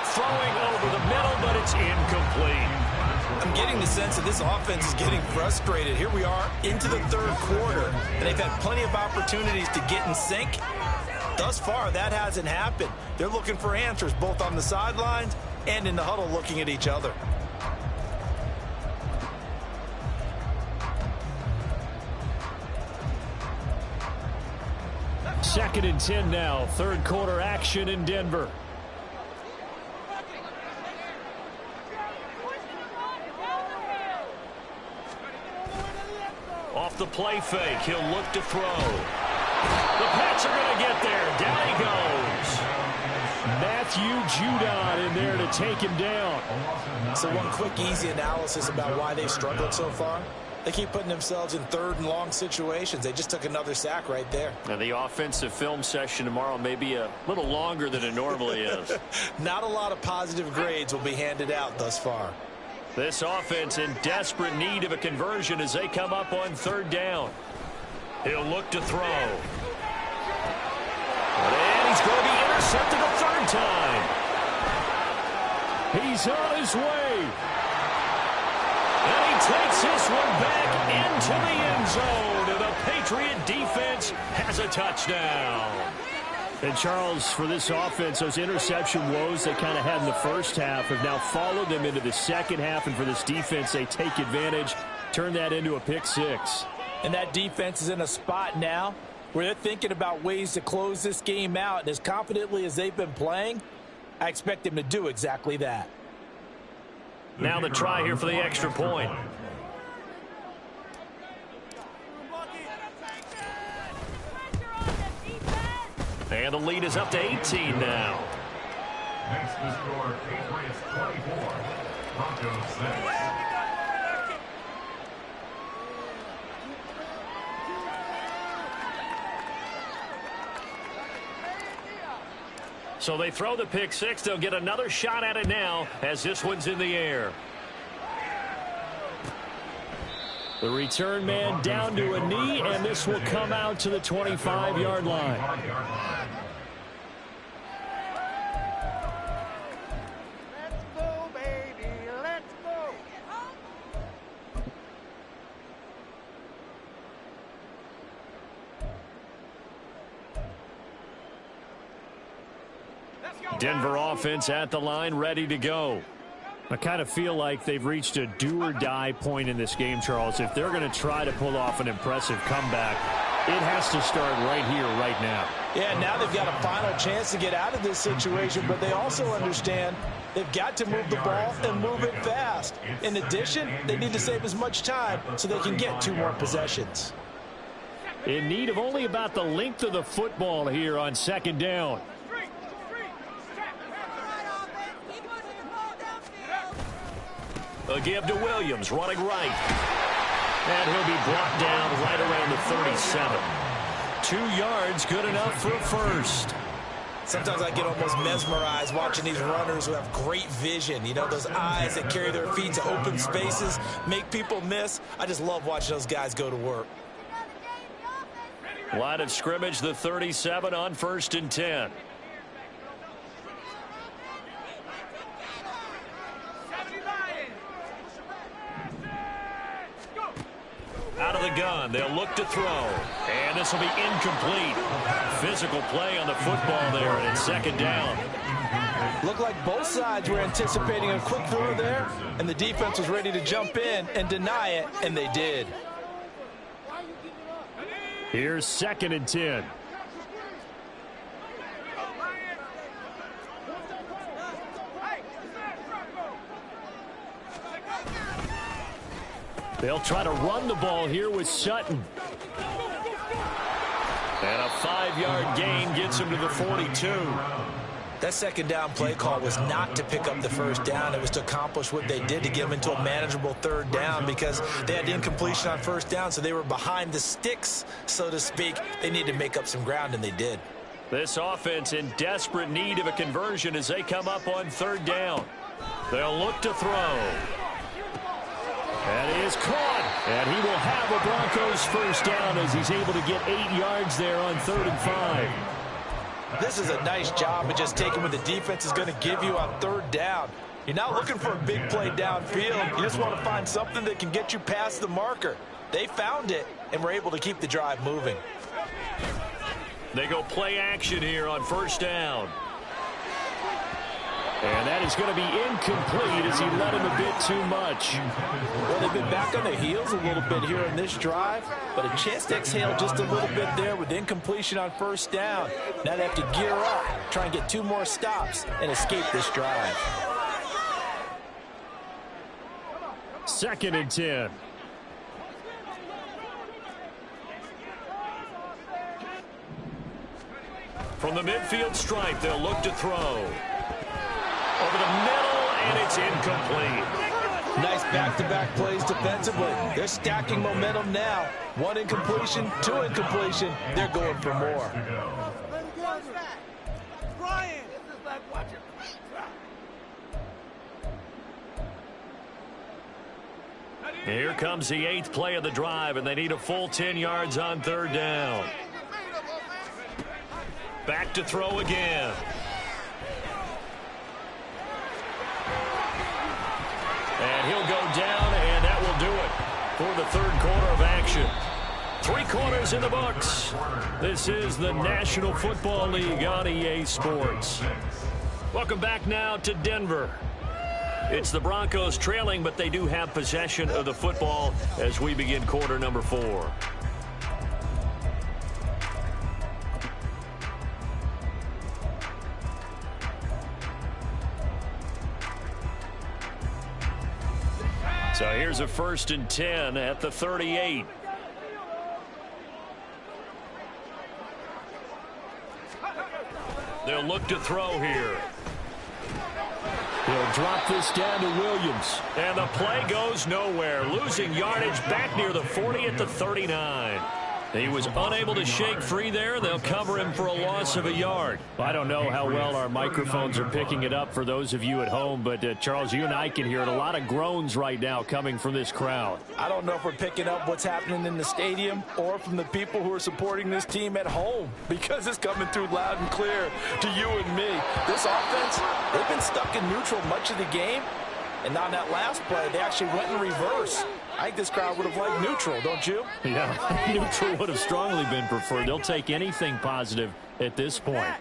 Throwing over the middle, but it's incomplete. I'm getting the sense that this offense is getting frustrated. Here we are into the third quarter, and they've had plenty of opportunities to get in sync. Thus far, that hasn't happened. They're looking for answers both on the sidelines and in the huddle looking at each other. Second and 10 now. Third quarter action in Denver. Off the play fake, he'll look to throw. The Pats are going to get there. Down he goes. Matthew Judon in there to take him down. So one quick, easy analysis about why they struggled so far. They keep putting themselves in third and long situations. They just took another sack right there. Now the offensive film session tomorrow may be a little longer than it normally is. Not a lot of positive grades will be handed out thus far. This offense in desperate need of a conversion as they come up on third down. He'll look to throw. And he's going to be intercepted a third time. He's on his way. And he takes this one back into the end zone. And the Patriot defense has a touchdown. And, Charles, for this offense, those interception woes they kind of had in the first half have now followed them into the second half. And for this defense, they take advantage, turn that into a pick six. And that defense is in a spot now where they're thinking about ways to close this game out. And as confidently as they've been playing, I expect them to do exactly that. Now the try here for the extra point. And the lead is up to 18 now. Next to score, Patriots 24, Broncos 6. So they throw the pick six. They'll get another shot at it now as this one's in the air. The return man down to a knee, and this will come out to the 25-yard line. Let's go, baby. Let's go. Denver offense at the line, ready to go. I kind of feel like they've reached a do-or-die point in this game, Charles. If they're going to try to pull off an impressive comeback, it has to start right here, right now. Yeah, now they've got a final chance to get out of this situation, but they also understand they've got to move the ball and move it fast. In addition, they need to save as much time so they can get 2 more possessions. In need of only about the length of the football here on second down. A give to Williams, running right. And he'll be brought down right around the 37. 2 yards, good enough for a first. Sometimes I get almost mesmerized watching these runners who have great vision. You know, those eyes that carry their feet to open spaces, make people miss. I just love watching those guys go to work. Line of scrimmage, the 37 on 1st and 10. Out of the gun, they'll look to throw. And this will be incomplete. Physical play on the football there, and it's second down. Looked like both sides were anticipating a quick throw there, and the defense was ready to jump in and deny it, and they did. Here's 2nd and 10. They'll try to run the ball here with Sutton. And a 5-yard gain gets him to the 42. That second down play call was not to pick up the first down. It was to accomplish what they did to get them into a manageable third down because they had incompletion on first down, so they were behind the sticks, so to speak. They needed to make up some ground, and they did. This offense in desperate need of a conversion as they come up on third down. They'll look to throw. That is caught. And he will have a Broncos first down as he's able to get 8 yards there on 3rd and 5. This is a nice job of just taking what the defense is going to give you on 3rd down. You're not looking for a big play downfield. You just want to find something that can get you past the marker. They found it and were able to keep the drive moving. They go play action here on 1st down. And that is going to be incomplete as he led him a bit too much. Well, they've been back on their heels a little bit here in this drive, but a chance to exhale just a little bit there with incompletion on 1st down. Now they have to gear up, try and get 2 more stops, and escape this drive. 2nd and 10. From the midfield stripe, they'll look to throw. Over the middle, and it's incomplete. Nice back-to-back plays defensively. They're stacking momentum now. 1 incompletion, 2 incompletion. They're going for more. Brian, this is like watching pizza. Here comes the 8th play of the drive, and they need a full 10 yards on 3rd down. Back to throw again. And he'll go down, and that will do it for the 3rd quarter of action. 3 quarters in the books. This is the National Football League on EA Sports. Welcome back now to Denver. It's the Broncos trailing, but they do have possession of the football as we begin quarter number 4. So here's a 1st and 10 at the 38. They'll look to throw here. He'll drop this down to Williams. And the play goes nowhere. Losing yardage back near the 40 at the 39. He was unable to shake free there. They'll cover him for a loss of a yard. I don't know how well our microphones are picking it up for those of you at home, but Charles, you and I can hear it. A lot of groans right now coming from this crowd. I don't know if we're picking up what's happening in the stadium or from the people who are supporting this team at home, because it's coming through loud and clear to you and me. This offense, they've been stuck in neutral much of the game, and on that last play, they actually went in reverse. I think this crowd would have liked neutral, don't you? Yeah, neutral would have strongly been preferred. They'll take anything positive at this point.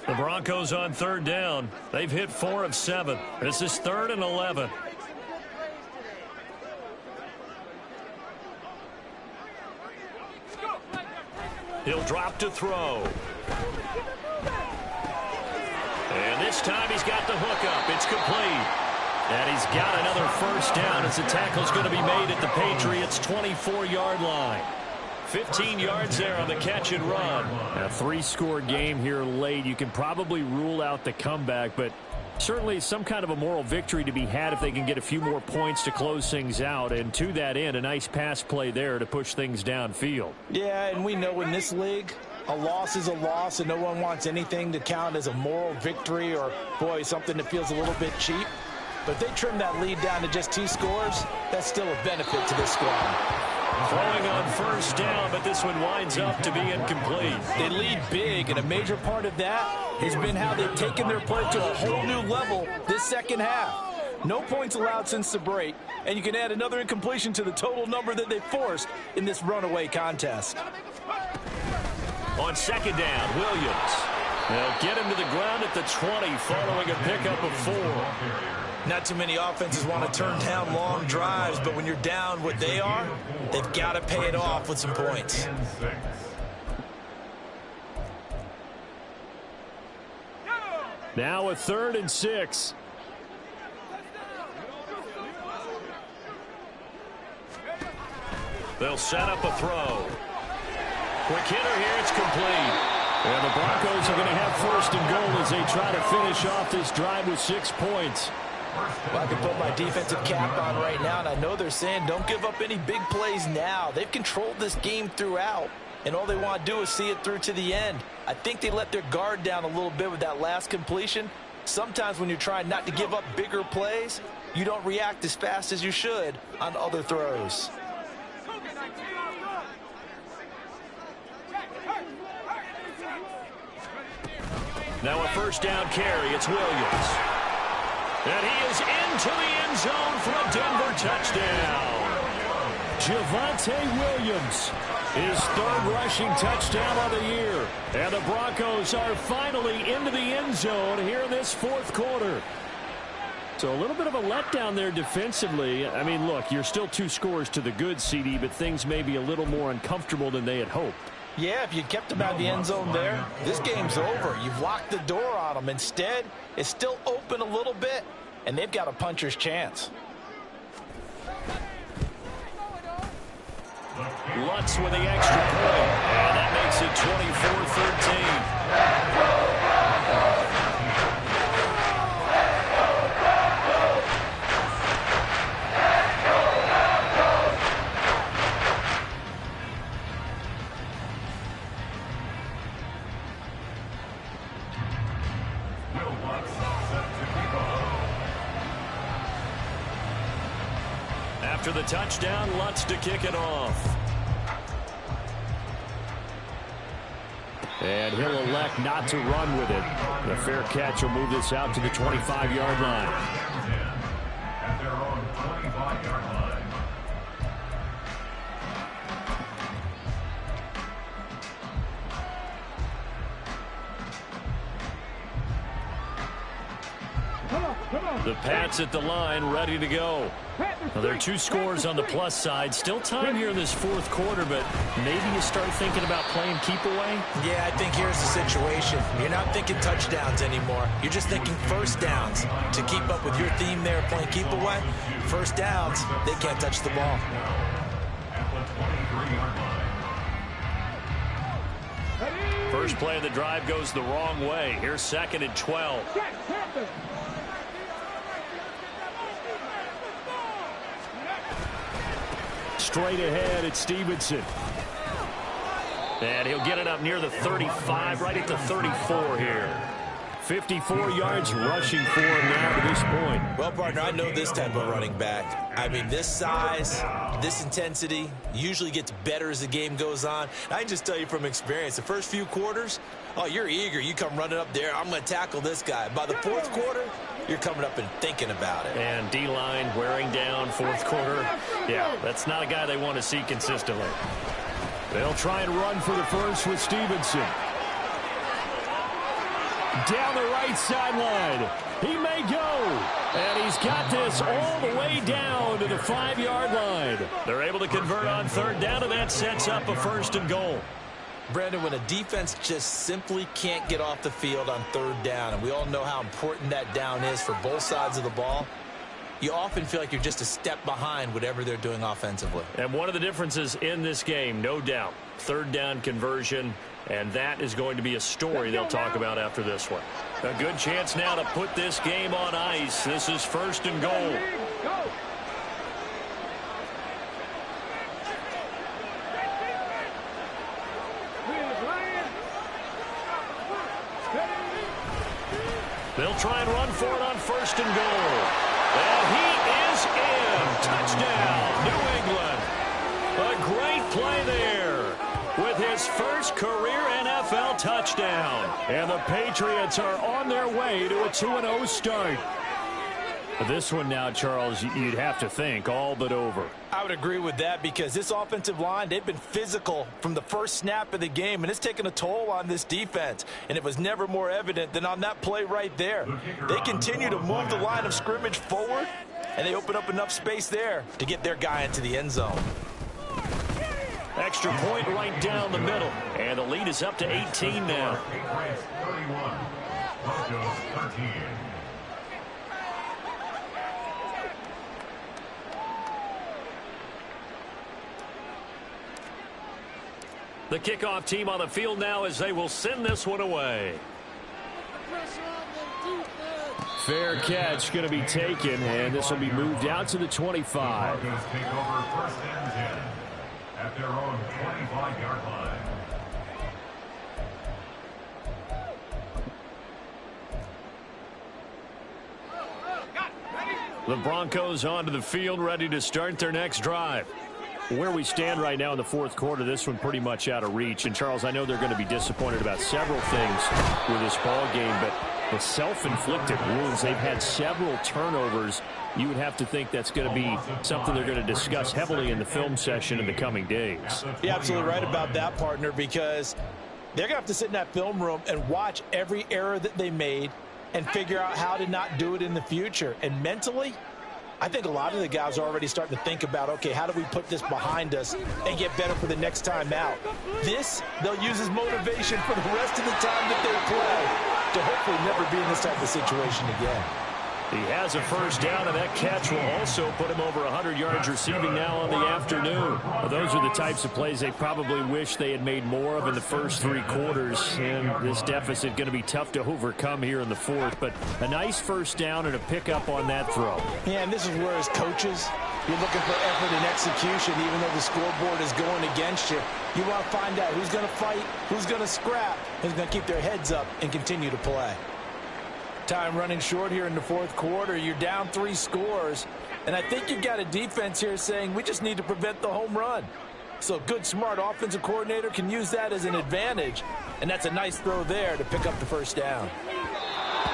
The Broncos on 3rd down. They've hit 4 of 7. This is 3rd and 11. He'll drop to throw. And this time he's got the hookup. It's complete. And he's got another 1st down as the tackle's going to be made at the Patriots' 24-yard line. 15 yards there on the catch and run. A 3-score game here late. You can probably rule out the comeback, but certainly some kind of a moral victory to be had if they can get a few more points to close things out. And to that end, a nice pass play there to push things downfield. Yeah, and we know in this league, a loss is a loss, and no one wants anything to count as a moral victory or, boy, something that feels a little bit cheap. But if they trim that lead down to just 2 scores, that's still a benefit to this squad. Throwing on 1st down, but this one winds up to be incomplete. They lead big, and a major part of that has been how they've taken their play to a whole new level this second half. No points allowed since the break, and you can add another incompletion to the total number that they forced in this runaway contest. On 2nd down, Williams. They'll get him to the ground at the 20 following a pickup of 4. Not too many offenses want to turn down long drives, but when you're down what they are, they've got to pay it off with some points. Now a 3rd and 6. They'll set up a throw. Quick hitter here, it's complete. And the Broncos are going to have 1st and goal as they try to finish off this drive with 6 points. Well, I can put my defensive cap on right now, and I know they're saying don't give up any big plays now. They've controlled this game throughout, and all they want to do is see it through to the end. I think they let their guard down a little bit with that last completion, Sometimes when you're trying not to give up bigger plays, you don't react as fast as you should on other throws. Now a first down carry. It's Williams. And he is into the end zone for a Denver touchdown. Javonte Williams, his third rushing touchdown of the year. And the Broncos are finally into the end zone here in this fourth quarter. So a little bit of a letdown there defensively. I mean, look, you're still 2 scores to the good, CD, but things may be a little more uncomfortable than they had hoped. Yeah, if you kept them out of the end zone there, this game's over. You've locked the door on them. Instead, it's still open a little bit, and they've got a puncher's chance. Lutz with the extra point, and that makes it 24-13. After the touchdown, Lutz to kick it off. And he'll elect not to run with it. The fair catch will move this out to the 25-yard line. At their own 25-yard line. The Pats at the line, ready to go. Well, there are 2 scores on the plus side. Still time here in this fourth quarter, but maybe you start thinking about playing keep away? Yeah, I think here's the situation. You're not thinking touchdowns anymore. You're just thinking first downs. To keep up with your theme there, playing keep away, first downs, they can't touch the ball. First play of the drive goes the wrong way. Here's 2nd and 12. Straight ahead, it's Stevenson. And he'll get it up near the 35, right at the 34 here. 54 yards rushing for him now to this point. Well, partner, I know this type of running back. I mean, this size, this intensity usually gets better as the game goes on. I can just tell you from experience, the first few quarters, oh, you're eager. You come running up there, I'm going to tackle this guy. By the fourth quarter, you're coming up and thinking about it. And D-line wearing down fourth quarter. Yeah, that's not a guy they want to see consistently. They'll try and run for the first with Stevenson. Down the right sideline. He may go. And he's got this all the way down to the 5-yard line. They're able to convert on third down, and that sets up a 1st and goal. Brandon, when a defense just simply can't get off the field on third down, and we all know how important that down is for both sides of the ball, you often feel like you're just a step behind whatever they're doing offensively. And one of the differences in this game, no doubt, third down conversion, and that is going to be a story they'll talk about after this one. A good chance now to put this game on ice. This is 1st and goal. They'll try and run for it on 1st and goal. And he is in. Touchdown, New England. A great play there with his first career NFL touchdown. And the Patriots are on their way to a 2-0 start. This one now, Charles, you'd have to think all but over. I would agree with that because this offensive line, they've been physical from the first snap of the game, and it's taken a toll on this defense. And it was never more evident than on that play right there. They continue to move the line of scrimmage forward, and they open up enough space there to get their guy into the end zone. Extra point right down the middle, and the lead is up to 18 now. Patriots 31, Broncos 13. The kickoff team on the field now as they will send this one away. Fair catch going to be taken, and this will be moved out to the 25. Broncos take over 1st and 10 at their own 25-yard line. The Broncos onto the field, ready to start their next drive. Where we stand right now in the fourth quarter, this one pretty much out of reach. And, Charles, I know they're going to be disappointed about several things with this ball game, but the self-inflicted wounds, they've had several turnovers. You would have to think that's going to be something they're going to discuss heavily in the film session in the coming days. You're absolutely right about that, partner, because they're going to have to sit in that film room and watch every error that they made and figure out how to not do it in the future. And mentally, I think a lot of the guys are already starting to think about, okay, how do we put this behind us and get better for the next time out? This, they'll use as motivation for the rest of the time that they play to hopefully never be in this type of situation again. He has a first down, and that catch will also put him over 100 yards receiving now on the afternoon. Well, those are the types of plays they probably wish they had made more of in the first three quarters, and this deficit going to be tough to overcome here in the fourth. But a nice first down and a pickup on that throw. Yeah, and this is where, as coaches, you're looking for effort and execution, even though the scoreboard is going against you. You want to find out who's going to fight, who's going to scrap, who's going to keep their heads up and continue to play. Time running short here in the fourth quarter. You're down 3 scores, and I think you've got a defense here saying we just need to prevent the home run. So a good, smart offensive coordinator can use that as an advantage, and that's a nice throw there to pick up the first down.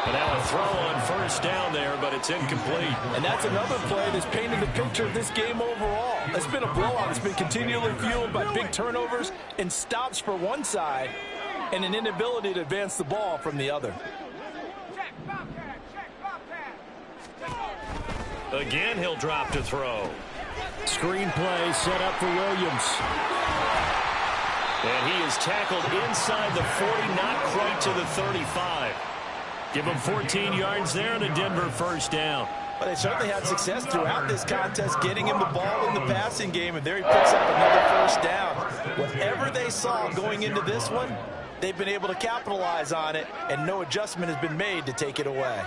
And now a throw on first down there, but it's incomplete. And that's another play that's painted the picture of this game overall. It's been a blowout. It's been continually fueled by big turnovers and stops for one side and an inability to advance the ball from the other. Again, he'll drop to throw. Screen play set up for Williams. And he is tackled inside the 40, not quite to the 35. Give him 14 yards there and a Denver first down. Well, they certainly had success throughout this contest getting him the ball in the passing game, and there he picks up another first down. Whatever they saw going into this one, they've been able to capitalize on it, and no adjustment has been made to take it away.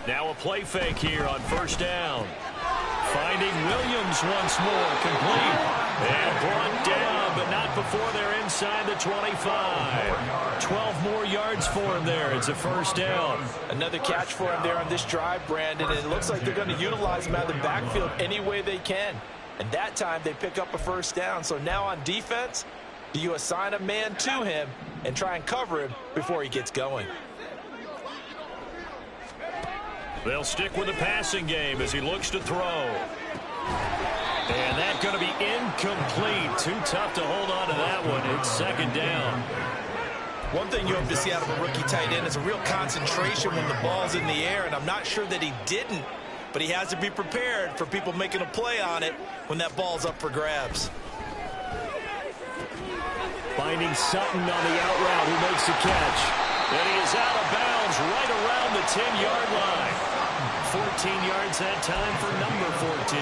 Now a play fake here on first down. Finding Williams once more, complete. And brought down, but not before they're inside the 25. 12 more yards for him there. It's a first down. Another catch for him there on this drive, Brandon. And it looks like they're going to utilize him out of the backfield any way they can. And that time they pick up a first down. So now on defense, do you assign a man to him and try and cover him before he gets going? They'll stick with the passing game as he looks to throw. And that's going to be incomplete. Too tough to hold on to that one. It's second down. One thing you have to see out of a rookie tight end is a real concentration when the ball's in the air, and I'm not sure that he didn't, but he has to be prepared for people making a play on it when that ball's up for grabs. Finding Sutton on the out route, who makes the catch. And he is out of bounds right around the 10-yard line. 14 yards that time for number 14.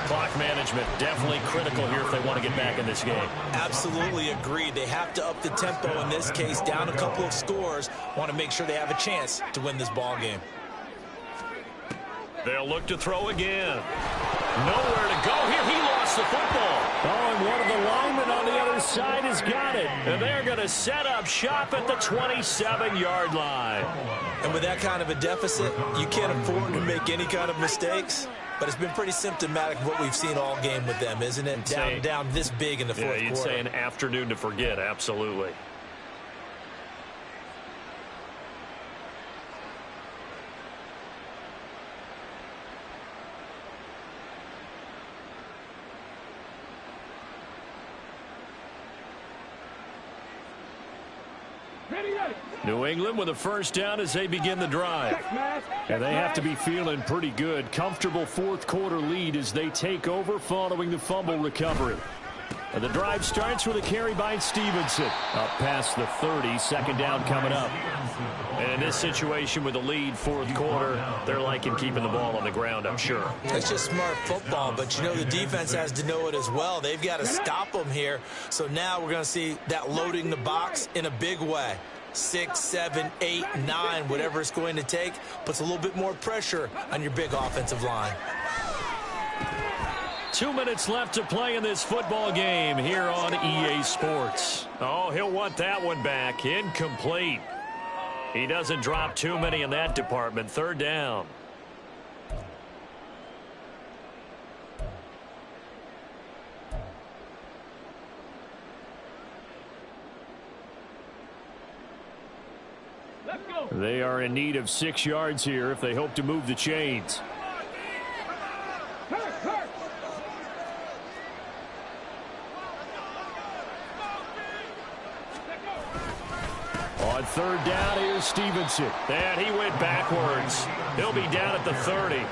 Clock management definitely critical here if they want to get back in this game. Absolutely agreed. They have to up the tempo in this case, down a couple of scores. Want to make sure they have a chance to win this ball game. They'll look to throw again. Nowhere to go here. He lost the football. Oh, and one of the linemen on the other side has got it. And they're going to set up shop at the 27-yard line. And with that kind of a deficit, you can't afford to make any kind of mistakes. But it's been pretty symptomatic of what we've seen all game with them, isn't it? Down this big in the fourth quarter. Yeah, you'd say an afternoon to forget, absolutely. New England with a first down as they begin the drive. And they have to be feeling pretty good. Comfortable fourth quarter lead as they take over following the fumble recovery. And the drive starts with a carry by Stevenson. Up past the 30, second down coming up. And in this situation with the lead fourth quarter, they're liking keeping the ball on the ground, I'm sure. It's just smart football, but you know the defense has to know it as well. They've got to stop them here. So now we're going to see that loading the box in a big way. 6, 7, 8, 9, whatever it's going to take, puts a little bit more pressure on your big offensive line. 2 minutes left to play in this football game here on EA Sports. Oh, he'll want that one back. Incomplete. He doesn't drop too many in that department. Third down. They are in need of 6 yards here if they hope to move the chains. On third down, here's Stevenson. And he went backwards. He'll be down at the 30.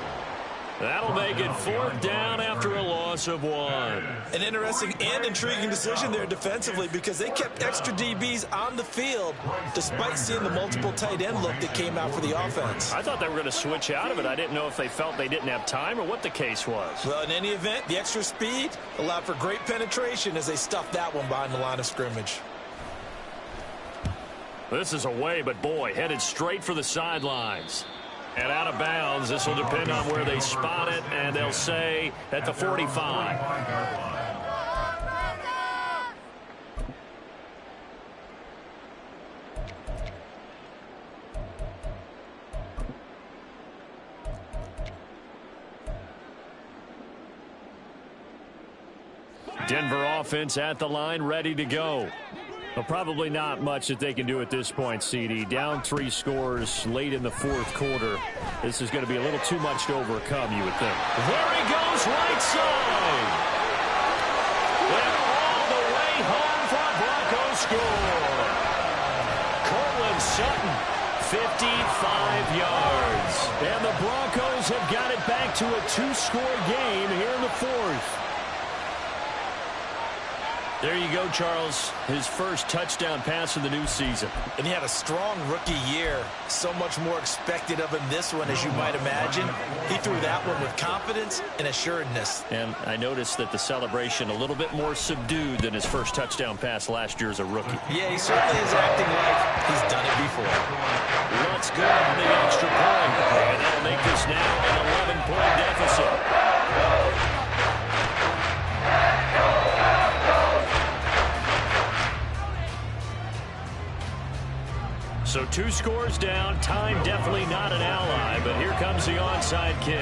That'll make it 4th down after a loss of 1. An interesting and intriguing decision there defensively because they kept extra DBs on the field despite seeing the multiple tight end look that came out for the offense. I thought they were going to switch out of it. I didn't know if they felt they didn't have time or what the case was. Well, in any event, the extra speed allowed for great penetration as they stuffed that one behind the line of scrimmage. This is away, but boy, headed straight for the sidelines. And out of bounds, this will depend on where they spot it, and they'll say at the 45. Denver offense at the line, ready to go. Well, probably not much that they can do at this point, CD. Down 3 scores late in the 4th quarter. This is going to be a little too much to overcome, you would think. There he goes, right side. And all the way home for a Broncos score. Cortland Sutton, 55 yards. And the Broncos have got it back to a 2-score game here in the 4th. There you go, Charles. His first touchdown pass of the new season. And he had a strong rookie year. So much more expected of him this one, as you might imagine. He threw that one with confidence and assuredness. And I noticed that the celebration a little bit more subdued than his first touchdown pass last year as a rookie. Yeah, he certainly is acting like he's done it before. Let's go on the extra point. And that'll make this now an 11-point deficit. So 2 scores down. Time definitely not an ally, but here comes the onside kick.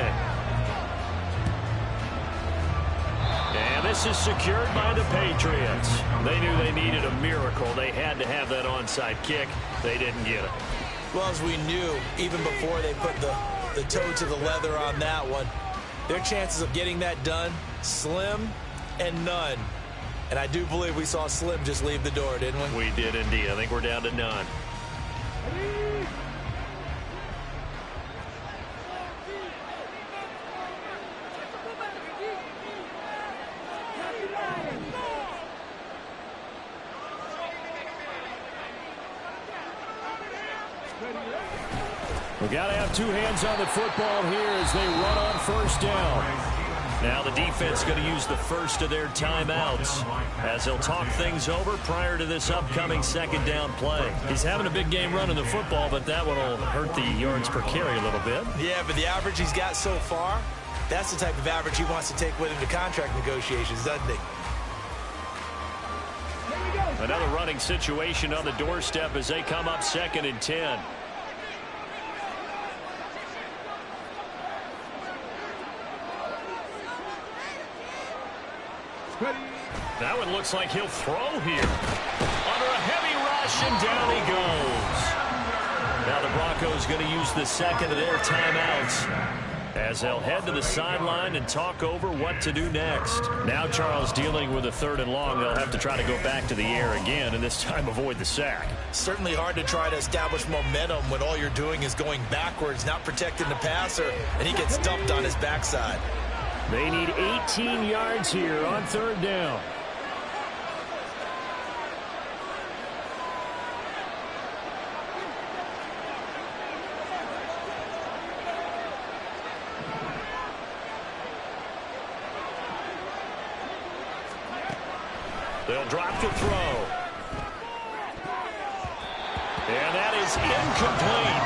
And this is secured by the Patriots. They knew they needed a miracle. They had to have that onside kick. They didn't get it. Well, as we knew, even before they put the toe to the leather on that one, their chances of getting that done, slim and none. And I do believe we saw Slim just leave the door, didn't we? We did indeed. I think we're down to none. We got to have 2 hands on the football here as they run on first down. Now the defense going to use the first of their timeouts as they'll talk things over prior to this upcoming 2nd down play. He's having a big game running the football, but that one will hurt the yards per carry a little bit. Yeah, but the average he's got so far, that's the type of average he wants to take with him to contract negotiations, doesn't he? Another running situation on the doorstep as they come up 2nd and 10. That one looks like he'll throw here. Under a heavy rush, and down he goes. Now the Broncos going to use the 2nd of their timeouts as they'll head to the sideline and talk over what to do next. Now Charles dealing with a 3rd and long. They'll have to try to go back to the air again and this time avoid the sack. Certainly hard to try to establish momentum when all you're doing is going backwards, not protecting the passer, and he gets dumped on his backside. They need 18 yards here on 3rd down. They'll drop to throw. And that is incomplete.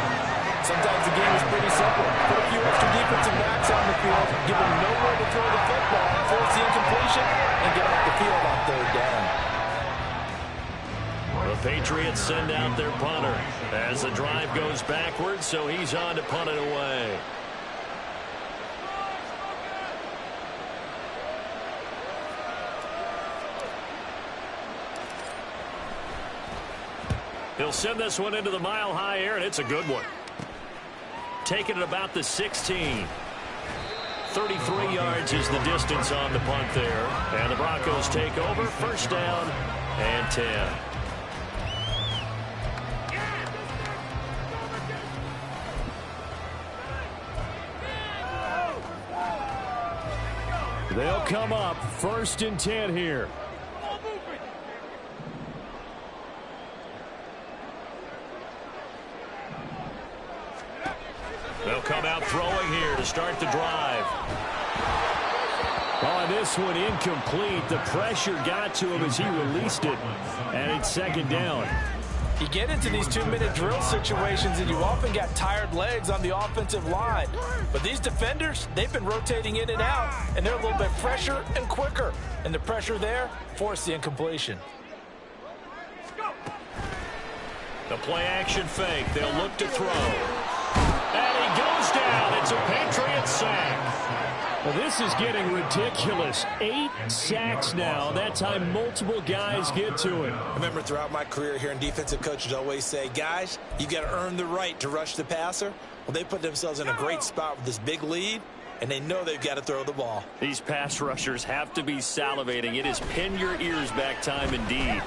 Sometimes the game is pretty simple. Put a few extra defensive backs on the field, give them nowhere to throw the football, force the incompletion, and get off the field on 3rd down. The Patriots send out their punter as the drive goes backwards, so he's on to punt it away. He'll send this one into the mile-high air, and it's a good one. Taking it about the 16. 33 yards is the distance on the punt there. And the Broncos take over. First down and 10. They'll come up 1st and 10 here. They'll come out throwing here to start the drive. Oh, this one incomplete. The pressure got to him as he released it. And it's 2nd down. You get into these 2-minute drill situations and you often got tired legs on the offensive line. But these defenders, they've been rotating in and out, and they're a little bit fresher and quicker. And the pressure there forced the incompletion. The play-action fake. They'll look to throw. And he goes down. It's a Patriot sack. Well, this is getting ridiculous. 8 sacks now. That time multiple guys get to it. I remember throughout my career here in defensive coaches always say, guys, you got to earn the right to rush the passer. Well, they put themselves in a great spot with this big lead, and they know they've got to throw the ball. These pass rushers have to be salivating. It is pin your ears back time indeed.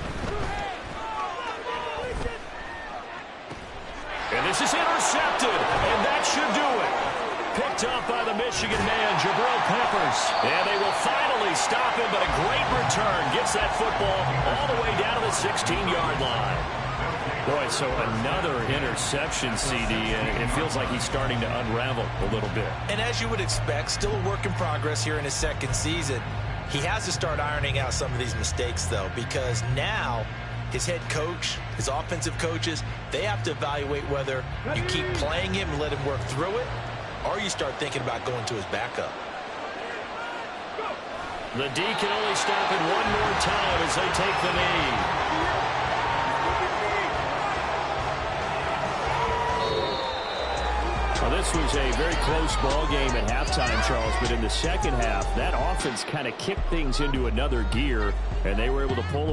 And this is intercepted, and that should do it. Picked up by the Michigan man, Jabril Peppers. And they will finally stop him, but a great return. Gets that football all the way down to the 16-yard line. Boy, so another interception, CD, and it feels like he's starting to unravel a little bit. And as you would expect, still a work in progress here in his 2nd season. He has to start ironing out some of these mistakes, though, because now his head coach, his offensive coaches, they have to evaluate whether you keep playing him and let him work through it, or you start thinking about going to his backup. The D can only stop it one more time as they take the knee. Well, this was a very close ball game at halftime, Charles, but in the second half, that offense kind of kicked things into another gear, and they were able to pull